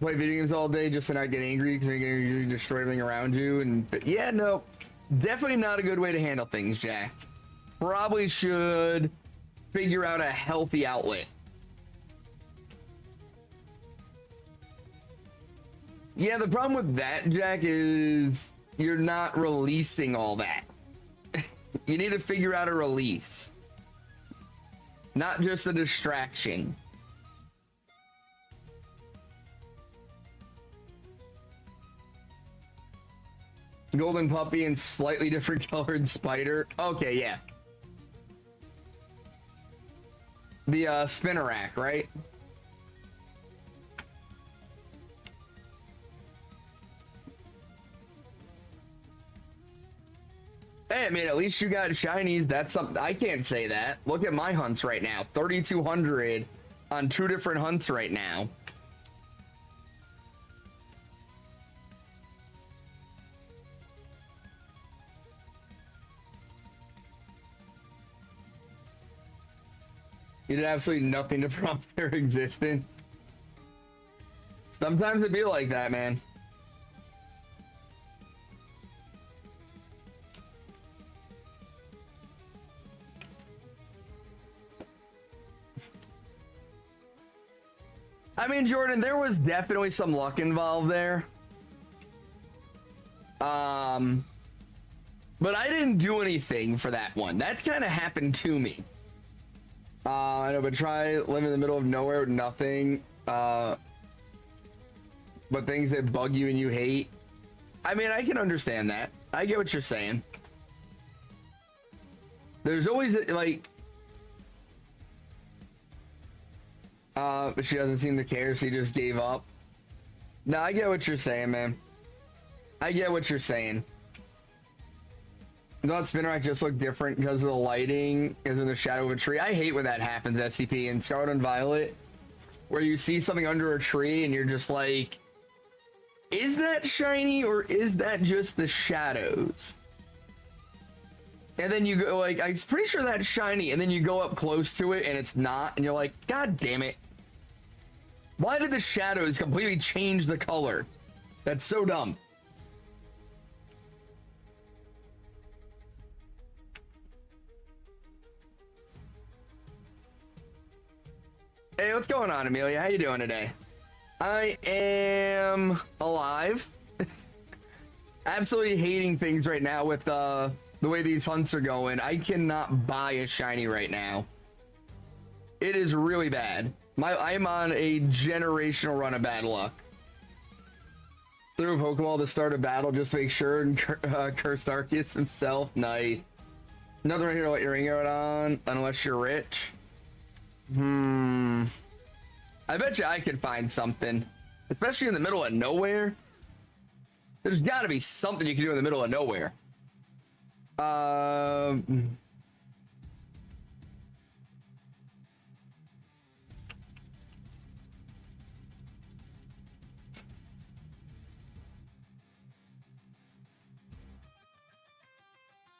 Play video games all day just to not get angry because you're gonna destroy everything around you. And yeah, no, definitely not a good way to handle things, Jack. Probably should figure out a healthy outlet. Yeah, the problem with that, Jack, is you're not releasing all that. You need to figure out a release. Not just a distraction. Golden puppy and slightly different colored spider. Okay, yeah. The spinner rack, right? Hey, I mean, at least you got shinies. That's something. I can't say that. Look at my hunts right now. 3,200 on 2 different hunts right now. You did absolutely nothing to prompt their existence. Sometimes it be like that, man. I mean, Jordan, there was definitely some luck involved there. But I didn't do anything for that one. That kind of happened to me. I know, but try living in the middle of nowhere with nothing. But things that bug you and you hate. I mean, I can understand that. I get what you're saying. There's always, like... but she doesn't seem to care, so she just gave up. No, I get what you're saying, man. I get what you're saying. That spinner rack just look different because of the lighting, is in the shadow of a tree. I hate when that happens, SCP, in Scarlet and Violet, where you see something under a tree and you're just like, is that shiny or is that just the shadows? And then you go like, I'm pretty sure that's shiny, and then you go up close to it and it's not, and you're like, God damn it. Why did the shadows completely change the color? That's so dumb. Hey, what's going on, Amelia? How you doing today? I am alive. Absolutely hating things right now with the way these hunts are going. I cannot buy a shiny right now. It is really bad. I'm on a generational run of bad luck. Threw a Pokeball to start a battle just to make sure and cursed Arceus himself. Nice. Nothing right here to let your ring out on unless you're rich. I bet you I could find something, especially in the middle of nowhere. There's got to be something you can do in the middle of nowhere.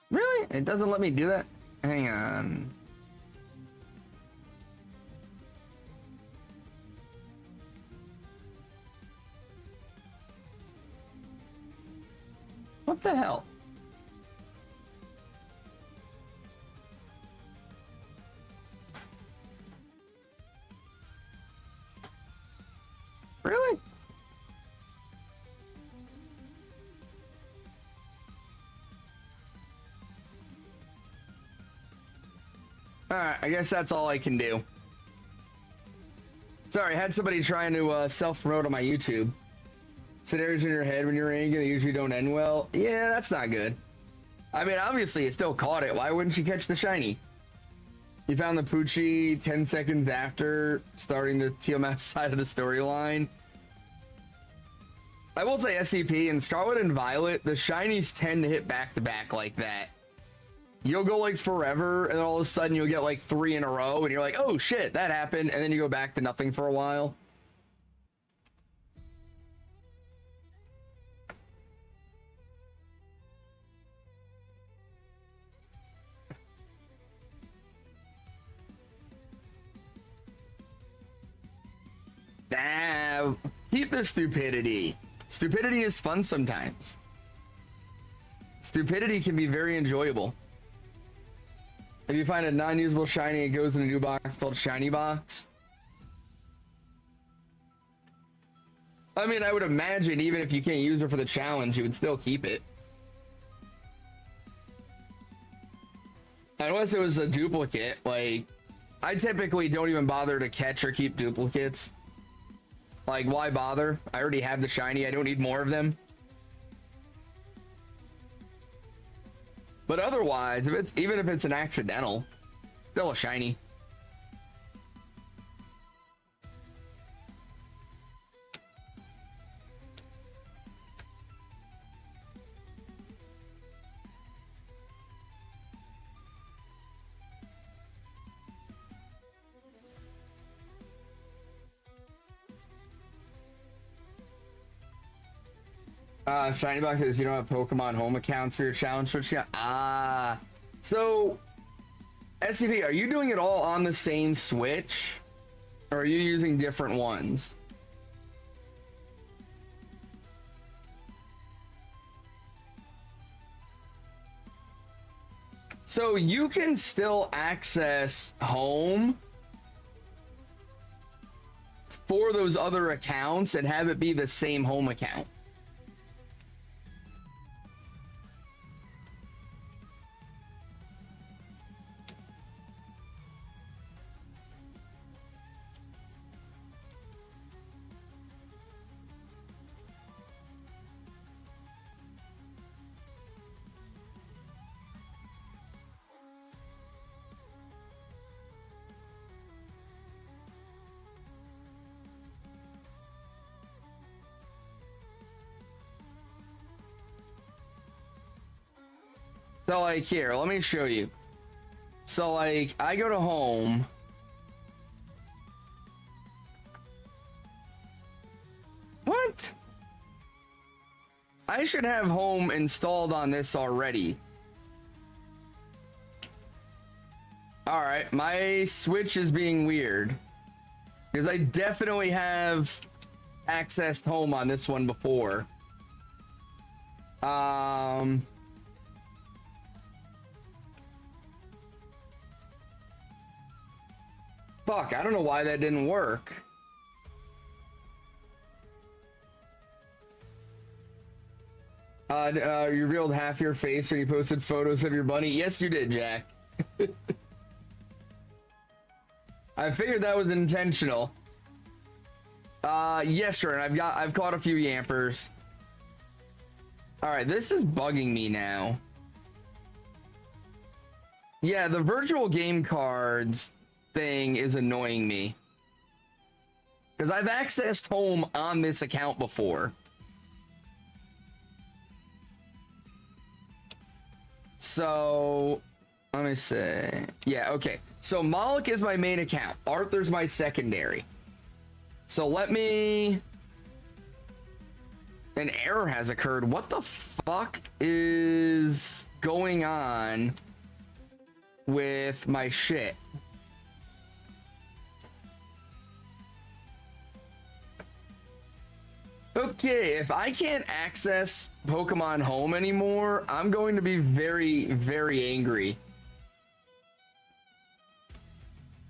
Really? It doesn't let me do that? Hang on. What the hell? Really? Alright, I guess that's all I can do. Sorry, I had somebody trying to self-promote on my YouTube. Scenarios in your head when you're angry, they usually don't end well. Yeah, that's not good. I mean, obviously, you still caught it. Why wouldn't you catch the shiny? You found the Poochie 10 seconds after starting the TMS side of the storyline. I will say SCP and Scarlet and Violet, the shinies tend to hit back-to-back like that. You'll go like forever, and then all of a sudden you'll get like 3 in a row, and you're like, oh shit, that happened, and then you go back to nothing for a while. Keep the stupidity. Stupidity is fun sometimes. Stupidity can be very enjoyable. If you find a non-usable shiny, it goes in a new box called Shiny Box. I mean, I would imagine even if you can't use it for the challenge, you would still keep it. Unless it was a duplicate, like, I typically don't even bother to catch or keep duplicates. Like, why bother? I already have the shiny, I don't need more of them. But otherwise, even if it's an accidental, still a shiny. Shiny Box says you don't have Pokemon home accounts for your challenge Switch yet. So SCP, are you doing it all on the same Switch, or are you using different ones? So you can still access home for those other accounts and have it be the same home account. So like here, let me show you. So like I go to home. What? I should have home installed on this already. All right, my Switch is being weird because I definitely have accessed home on this one before. Fuck, I don't know why that didn't work. You revealed half your face when you posted photos of your bunny. Yes, you did, Jack. I figured that was intentional. Yes, sure. And I've caught a few yampers. All right, this is bugging me now. Yeah, the virtual game cards thing is annoying me. Because I've accessed home on this account before. So, let me see. Yeah, okay. So Moloch is my main account. Arthur's my secondary. So let me... An error has occurred. What the fuck is going on with my shit? Okay, if I can't access Pokemon Home anymore, I'm going to be very, very angry.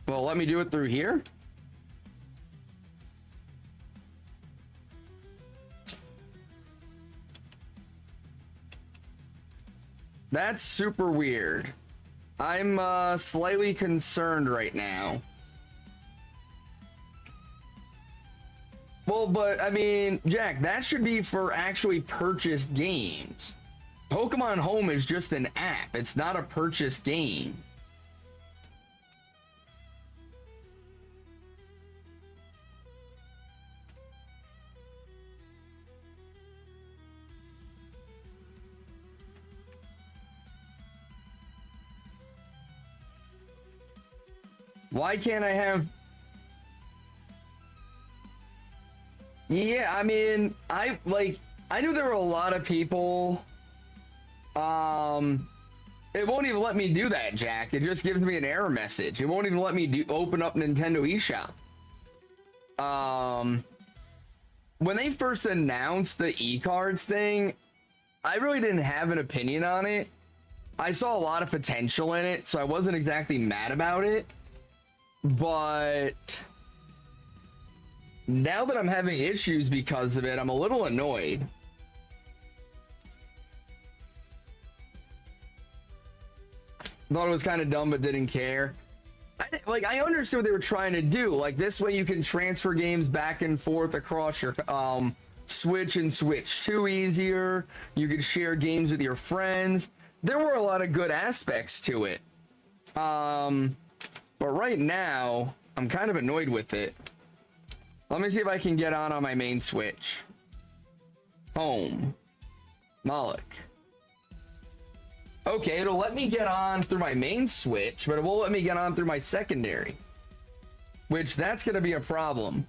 Well, let me do it through here. That's super weird. I'm slightly concerned right now. Well, but I mean, Jack, that should be for actually purchased games. Pokemon Home is just an app. It's not a purchased game. Why can't I have... Yeah, I mean, I knew there were a lot of people. It won't even let me do that, Jack. It just gives me an error message. It won't even let me open up Nintendo eShop. When they first announced the e-cards thing, I really didn't have an opinion on it. I saw a lot of potential in it, so I wasn't exactly mad about it. But now that I'm having issues because of it, I'm a little annoyed. Thought it was kind of dumb, but didn't care. I understood what they were trying to do. Like, this way you can transfer games back and forth across your Switch and Switch 2 easier. You could share games with your friends. There were a lot of good aspects to it. But right now, I'm kind of annoyed with it. Let me see if I can get on my main Switch. Home. Moloch. Okay, it'll let me get on through my main Switch, but it won't let me get on through my secondary. Which, that's going to be a problem.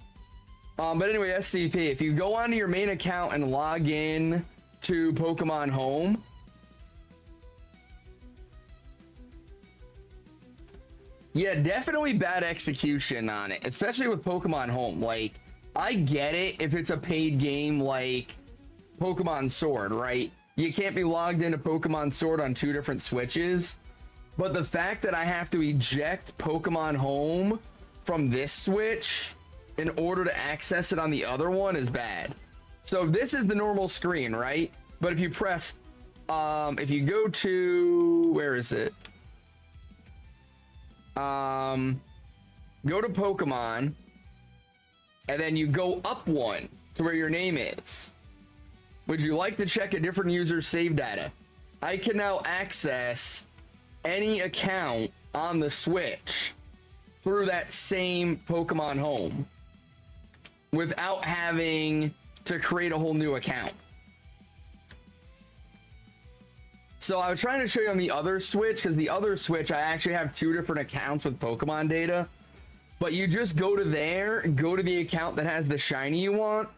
But anyway, SCP, if you go onto your main account and log in to Pokemon Home, yeah, definitely bad execution on it, especially with Pokemon Home. Like, I get it if it's a paid game like Pokemon Sword, right? You can't be logged into Pokemon Sword on 2 different Switches. But the fact that I have to eject Pokemon Home from this Switch in order to access it on the other one is bad. So this is the normal screen, right? But if you press, if you go to, where is it? Go to Pokemon, and then you go up one to where your name is. Would you like to check a different user's save data? I can now access any account on the Switch through that same Pokemon Home without having to create a whole new account. So I was trying to show you on the other Switch, because the other Switch, I actually have 2 different accounts with Pokemon data. But you just go to there, go to the account that has the shiny you want,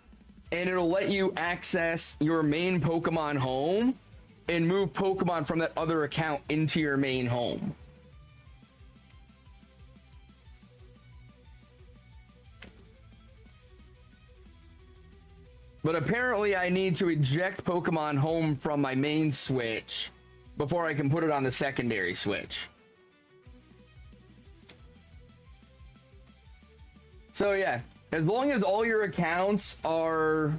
and it'll let you access your main Pokemon Home and move Pokemon from that other account into your main home. But apparently I need to eject Pokemon Home from my main Switch before I can put it on the secondary Switch. So yeah, as long as all your accounts are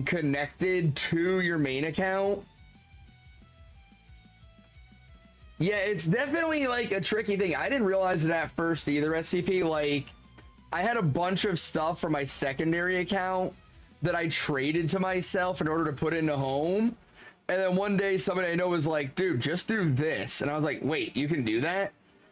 connected to your main account. Yeah, it's definitely like a tricky thing. I didn't realize it at first either, SCP. Like, I had a bunch of stuff from my secondary account that I traded to myself in order to put into home. And then one day somebody I know was like, dude, just do this. And I was like, wait, you can do that?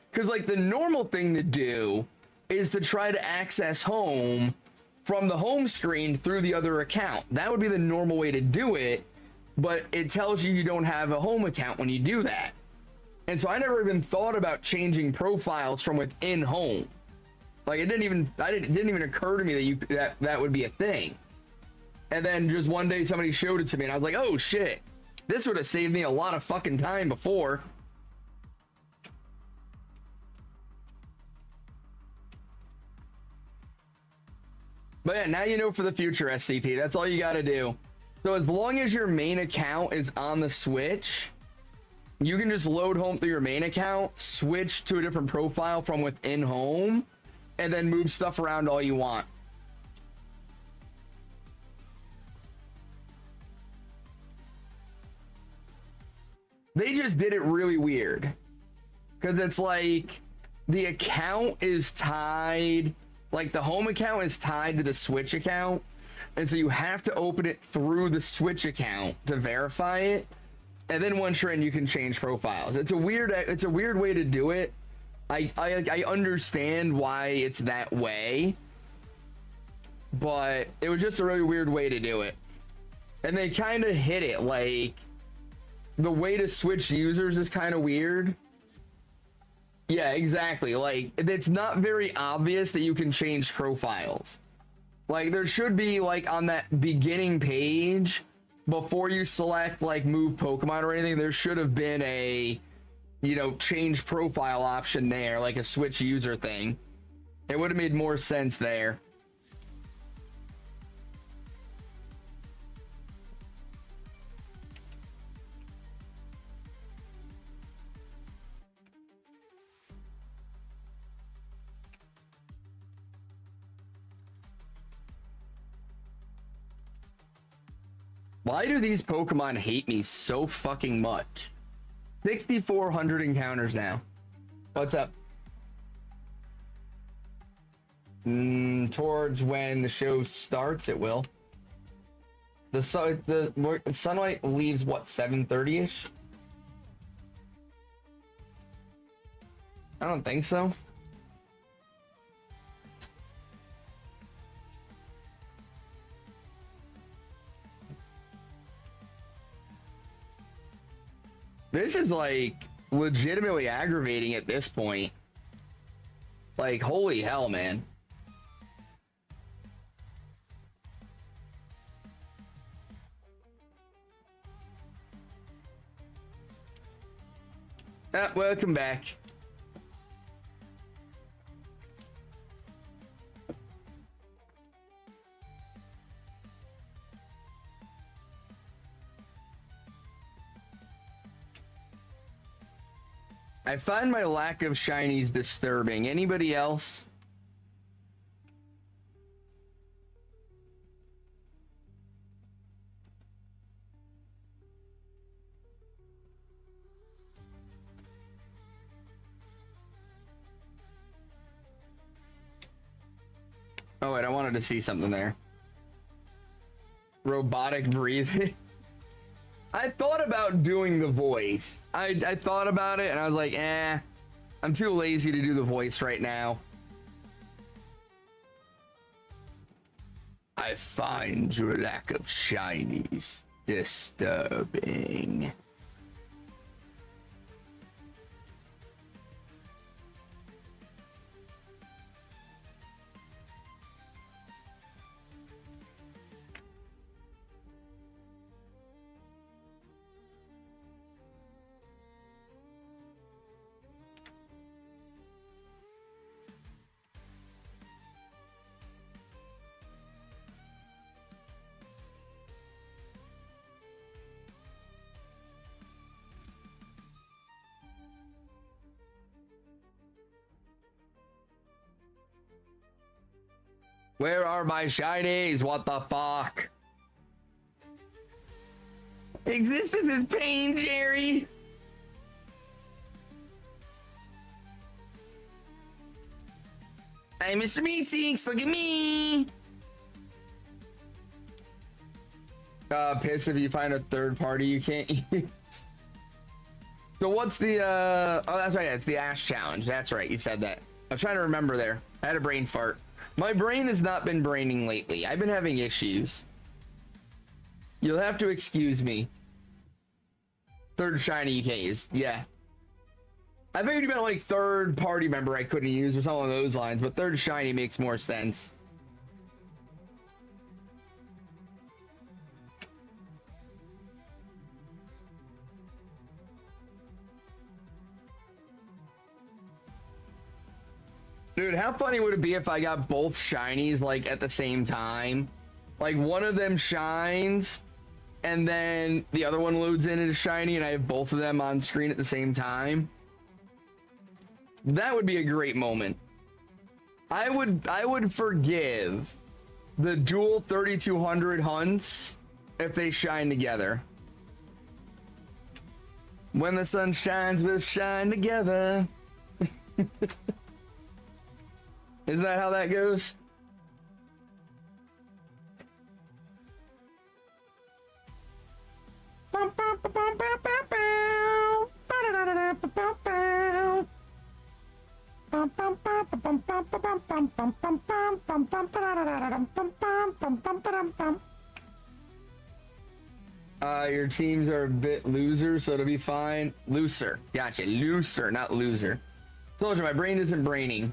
Because like the normal thing to do is to try to access home from the home screen through the other account. That would be the normal way to do it. But it tells you you don't have a home account when you do that. And so I never even thought about changing profiles from within home. Like it didn't even occur to me that would be a thing. And then just one day somebody showed it to me and I was like, oh shit, this would have saved me a lot of fucking time before. But yeah, now you know for the future, SCP. That's all you got to do. So as long as your main account is on the Switch, you can just load home through your main account, switch to a different profile from within home, and then move stuff around all you want. They just did it really weird. Because it's like the account is tied, like the home account is tied to the Switch account. And so you have to open it through the Switch account to verify it. And then once you're in, you can change profiles. It's a weird way to do it. I understand why it's that way, but it was just a really weird way to do it. And they kind of hit it, like the way to switch users is kind of weird. Yeah, exactly. Like it's not very obvious that you can change profiles. Like there should be like on that beginning page before you select like move Pokemon or anything, there should have been a, you know, change profile option there, like a switch user thing. It would have made more sense there. Why do these Pokemon hate me so fucking much? 6,400 encounters now. What's up? Towards when the show starts, it will. The sunlight leaves what, 7:30ish? I don't think so. This is like legitimately aggravating at this point. Like, holy hell, man. Welcome back. I find my lack of shinies disturbing. Anybody else? Oh wait, I wanted to see something there. Robotic breathing. I thought about doing the voice. I thought about it and I was like, I'm too lazy to do the voice right now. I find your lack of shinies disturbing. Where are my shinies? What the fuck? Existence is pain, Jerry. Hey, Mr. Meeseeks, look at me. Piss if you find a third party you can't use. So what's the, oh, that's right, it's the Ash Challenge. That's right, you said that. I was trying to remember there. I had a brain fart. My brain has not been braining lately. I've been having issues. You'll have to excuse me. Third shiny you can't use. Yeah. I figured you meant like third party member I couldn't use or something along those lines, but third shiny makes more sense. Dude, how funny would it be if I got both shinies like at the same time? Like one of them shines and then the other one loads in as shiny and I have both of them on screen at the same time. That would be a great moment. I would forgive the dual 3200 hunts if they shine together. When the sun shines, we'll shine together. Isn't that how that goes? Your teams are a bit loser, so it'll be fine. Looser. Gotcha. Looser, not loser. Told you, my brain isn't braining.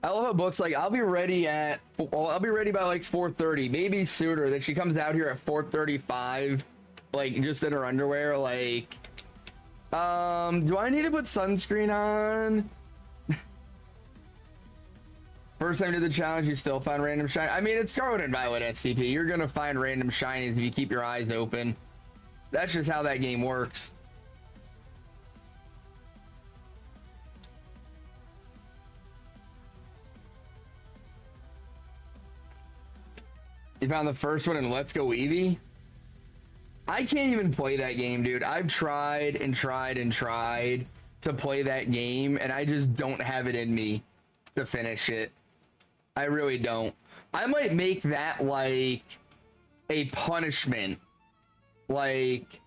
I love how books like I'll be ready by like 4:30, maybe sooner. That she comes out here at 4:35, like just in her underwear. Like, do I need to put sunscreen on? First time you did the challenge, you still found random shiny. I mean, it's Scarlet and Violet SCP. You're gonna find random shinies if you keep your eyes open. That's just how that game works. You found the first one in Let's Go Eevee? I can't even play that game, dude. I've tried and tried and tried to play that game, and I just don't have it in me to finish it. I really don't. I might make that like a punishment. Like,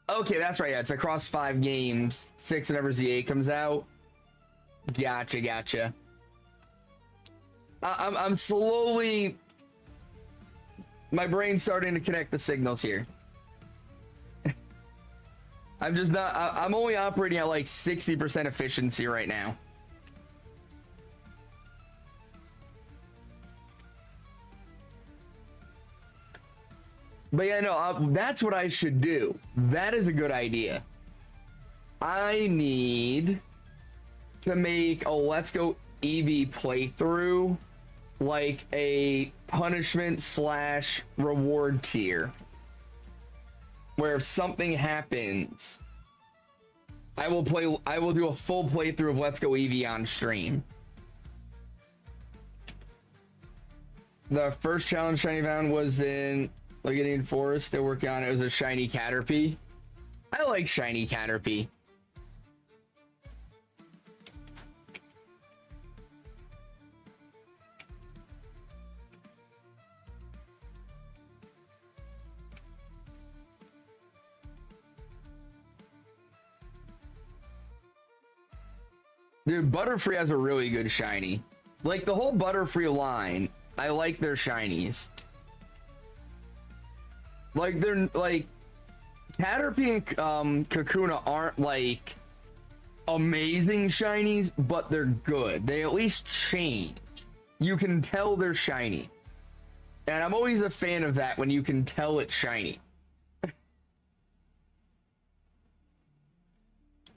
okay, that's right. Yeah, it's across 5 games. 6 whenever Z8 comes out. Gotcha. I'm slowly, my brain's starting to connect the signals here. I'm just not, I'm only operating at like 60% efficiency right now. But yeah, no, that's what I should do. That is a good idea. I need to make a Let's Go Eevee playthrough like a punishment / reward tier, where if something happens, I will do a full playthrough of Let's Go Eevee on stream. The first challenge shiny found was in Ligurian Forest. They're working on it. It was a shiny Caterpie. I like shiny Caterpie. Dude, Butterfree has a really good shiny. Like, the whole Butterfree line, I like their shinies. Like, they're, like, Caterpie and Kakuna aren't, like, amazing shinies, but they're good. They at least change. You can tell they're shiny. And I'm always a fan of that when you can tell it's shiny.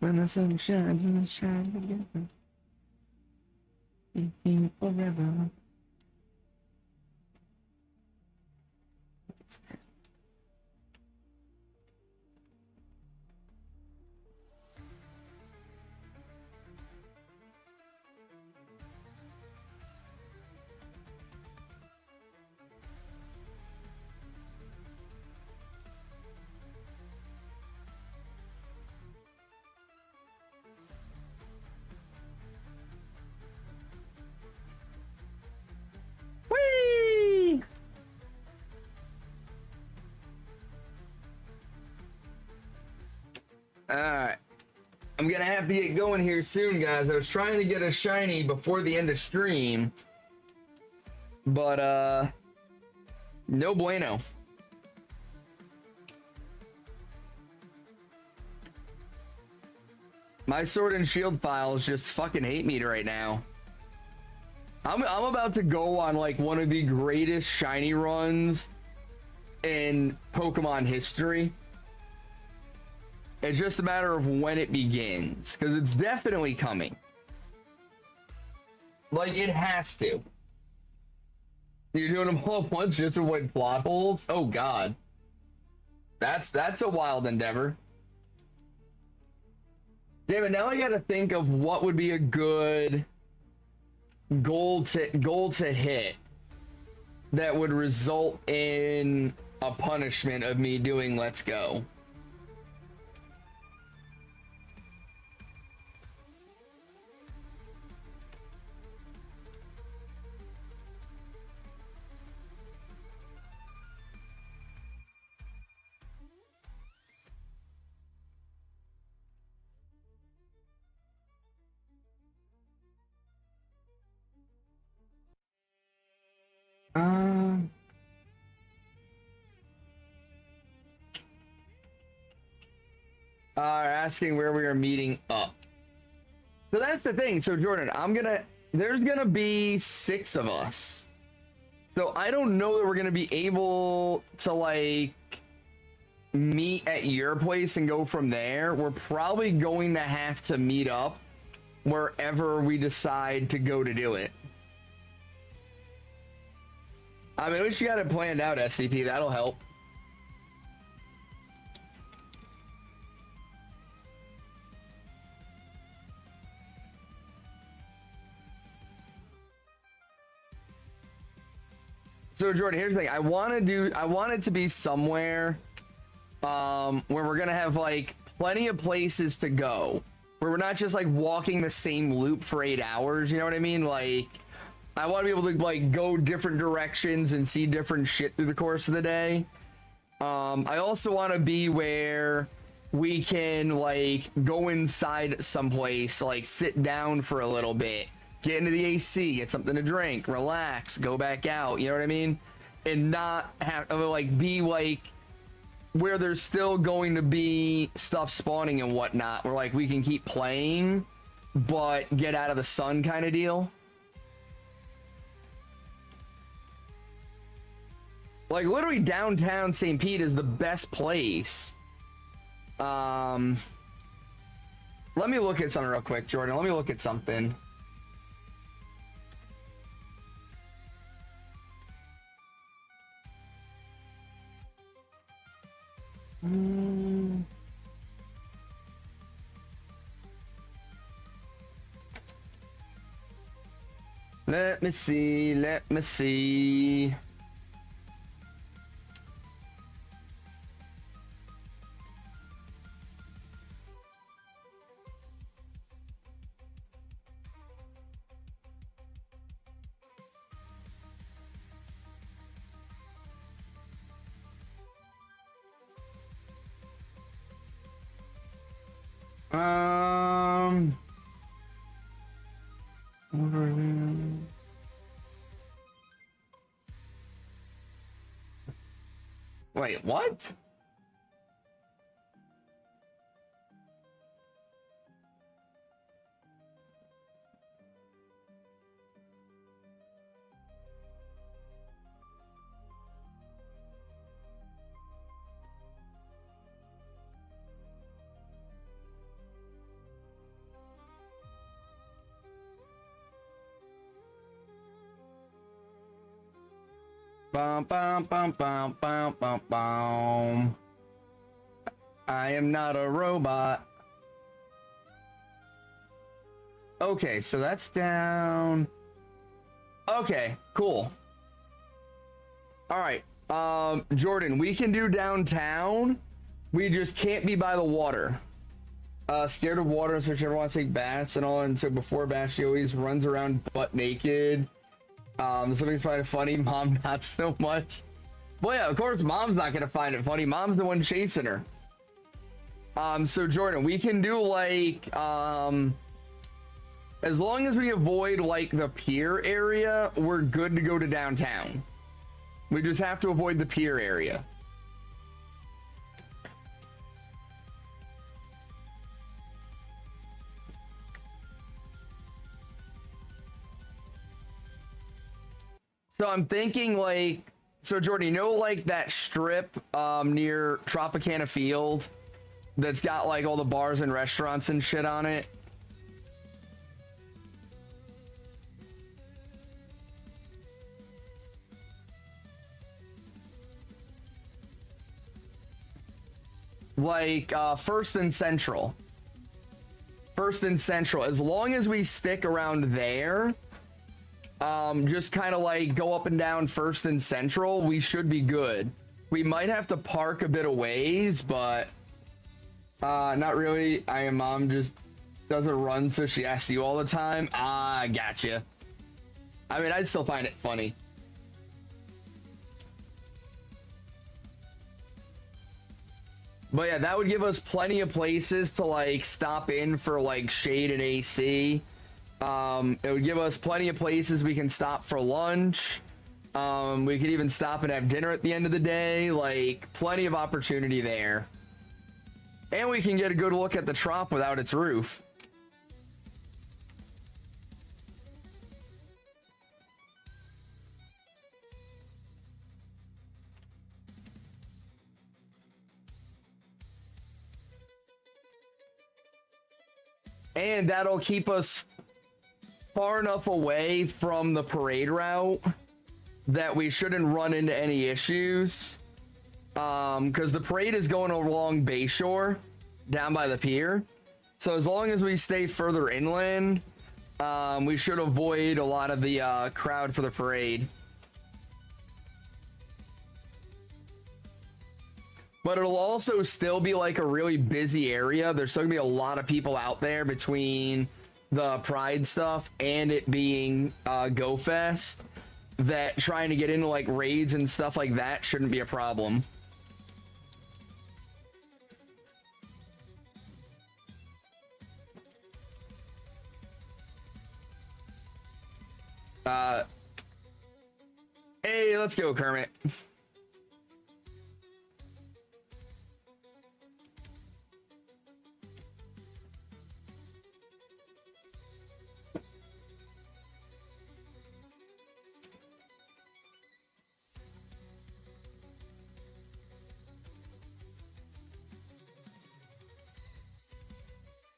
When the sun shines, we must shine together. Forever. Whee! Alright. I'm gonna have to get going here soon, guys. I was trying to get a shiny before the end of stream, but no bueno. My sword and shield files just fucking hate me right now. I'm about to go on like one of the greatest shiny runs in Pokemon history. It's just a matter of when it begins, because it's definitely coming. Like, it has to. You're doing them all at once just to avoid plot holes? Oh god. That's a wild endeavor. Damn it, now I gotta think of what would be a good goal to hit that would result in a punishment of me doing Let's Go. Asking where we are meeting up. So that's the thing. So Jordan, there's gonna be 6 of us. So I don't know that we're gonna be able to like meet at your place and go from there. We're probably going to have to meet up wherever we decide to go to do it. I mean, at least you got it planned out, SCP. That'll help. So Jordan, here's the thing. I want it to be somewhere where we're gonna have like plenty of places to go, where we're not just like walking the same loop for 8 hours. You know what I mean? Like, I want to be able to like go different directions and see different shit through the course of the day. I also want to be where we can like go inside someplace, like sit down for a little bit, get into the AC, get something to drink, relax, go back out, you know what I mean? And not have like be like where there's still going to be stuff spawning and whatnot, where like we can keep playing but get out of the sun kind of deal. Like literally downtown St. Pete is the best place. Let me look at something real quick, Jordan. Let me look at something. Let me see. Let me see. Wait, what? Bum, bum, bum, bum, bum, bum, bum. I am not a robot. Okay, so that's down. Okay, cool. All right, Jordan, we can do downtown. We just can't be by the water. Scared of water, so she never wants to take baths and all. And so before baths, she always runs around butt naked. Something's find it funny. Mom, not so much. Well, yeah, of course, mom's not gonna find it funny. Mom's the one chasing her. So Jordan, we can do like, as long as we avoid like the pier area, we're good to go to downtown. We just have to avoid the pier area. So I'm thinking like, so Jordan, you know, like that strip near Tropicana Field that's got like all the bars and restaurants and shit on it? Like First and Central. First and Central. As long as we stick around there, just kind of like go up and down First and Central, we should be good. We might have to park a bit of ways, but not really. Mom just doesn't run, so she asks you all the time. Ah, gotcha. I mean, I'd still find it funny. But yeah, that would give us plenty of places to like stop in for like shade and AC. It would give us plenty of places we can stop for lunch. We could even stop and have dinner at the end of the day. Like, plenty of opportunity there. And we can get a good look at the trop without its roof. And that'll keep us far enough away from the parade route that we shouldn't run into any issues. Because the parade is going along Bayshore, down by the pier. So as long as we stay further inland, we should avoid a lot of the crowd for the parade. But it'll also still be like a really busy area. There's still gonna be a lot of people out there between the Pride stuff and it being Go Fest, that trying to get into like raids and stuff like that shouldn't be a problem. Hey, let's go, Kermit.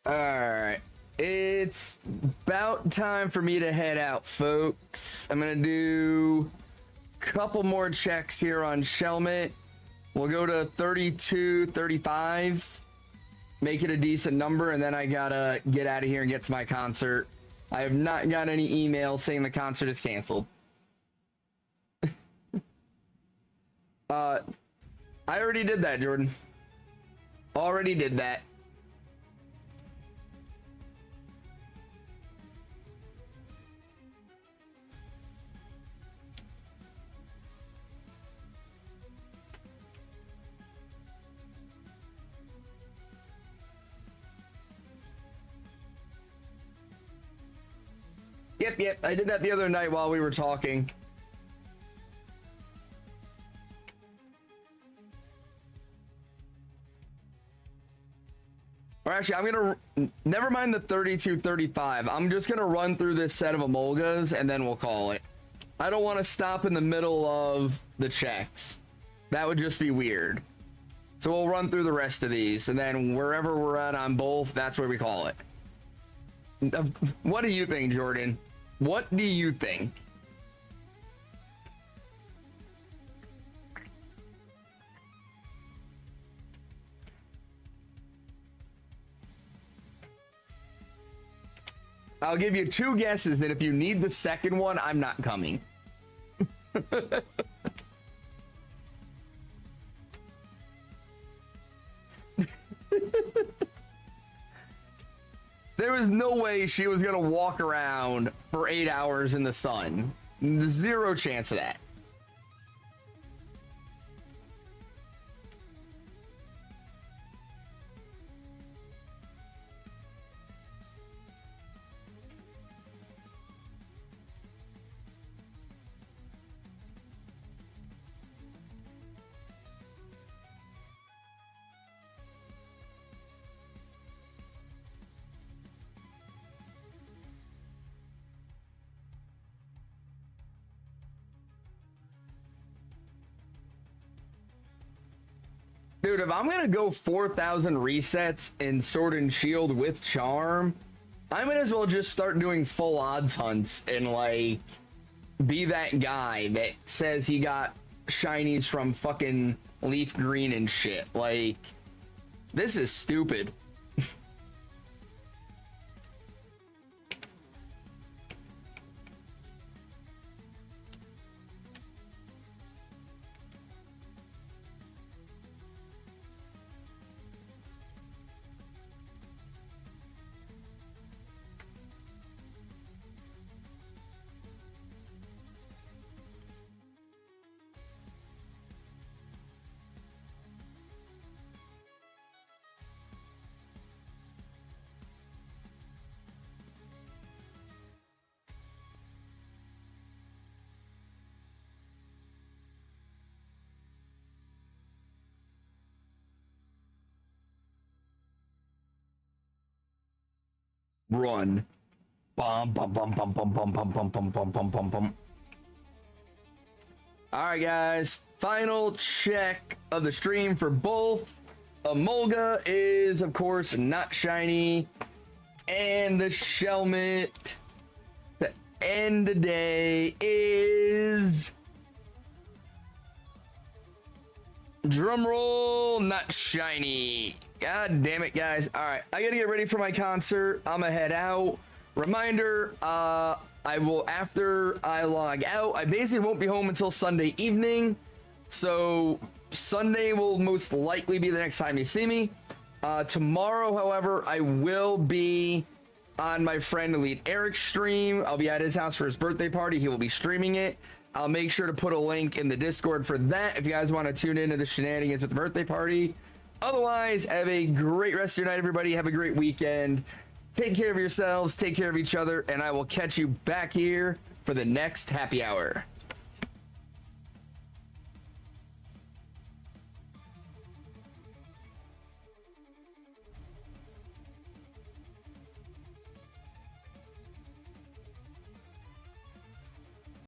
All right, it's about time for me to head out, folks. I'm gonna do a couple more checks here on Shelmet. We'll go to 32, 35, make it a decent number, and then I gotta get out of here and get to my concert. I have not got any email saying the concert is canceled. I already did that, Jordan. Already did that. Yep, I did that the other night while we were talking. Or actually, I'm gonna, never mind the 32, 35. I'm just gonna run through this set of emolgas and then we'll call it. I don't want to stop in the middle of the checks. That would just be weird. So we'll run through the rest of these, and then wherever we're at on both, that's where we call it. What do you think, Jordan? What do you think? I'll give you 2 guesses, and if you need the second one, I'm not coming. There was no way she was gonna walk around for 8 hours in the sun. 0 chance of that. Dude, if I'm gonna go 4,000 resets in Sword and Shield with Charm, I might as well just start doing full odds hunts and, like, be that guy that says he got shinies from fucking Leaf Green and shit. Like, this is stupid. Run. Bum, bum, bum, bum, bum, bum, bum, bum, bum, bum, bum, bum, bum. All right, guys. Final check of the stream for both. Emolga is, of course, not shiny. And the shelmet, the end of the day, is... Drumroll, not shiny. God damn it, guys. All right, I gotta get ready for my concert. I'm gonna head out. Reminder, I will, after I log out, I basically won't be home until Sunday evening. So Sunday will most likely be the next time you see me. Tomorrow, however, I will be on my friend Elite Eric's stream. I'll be at his house for his birthday party. He will be streaming it. I'll make sure to put a link in the Discord for that if you guys want to tune into the shenanigans at the birthday party. Otherwise, have a great rest of your night, everybody. Have a great weekend. Take care of yourselves, take care of each other, and I will catch you back here for the next happy hour.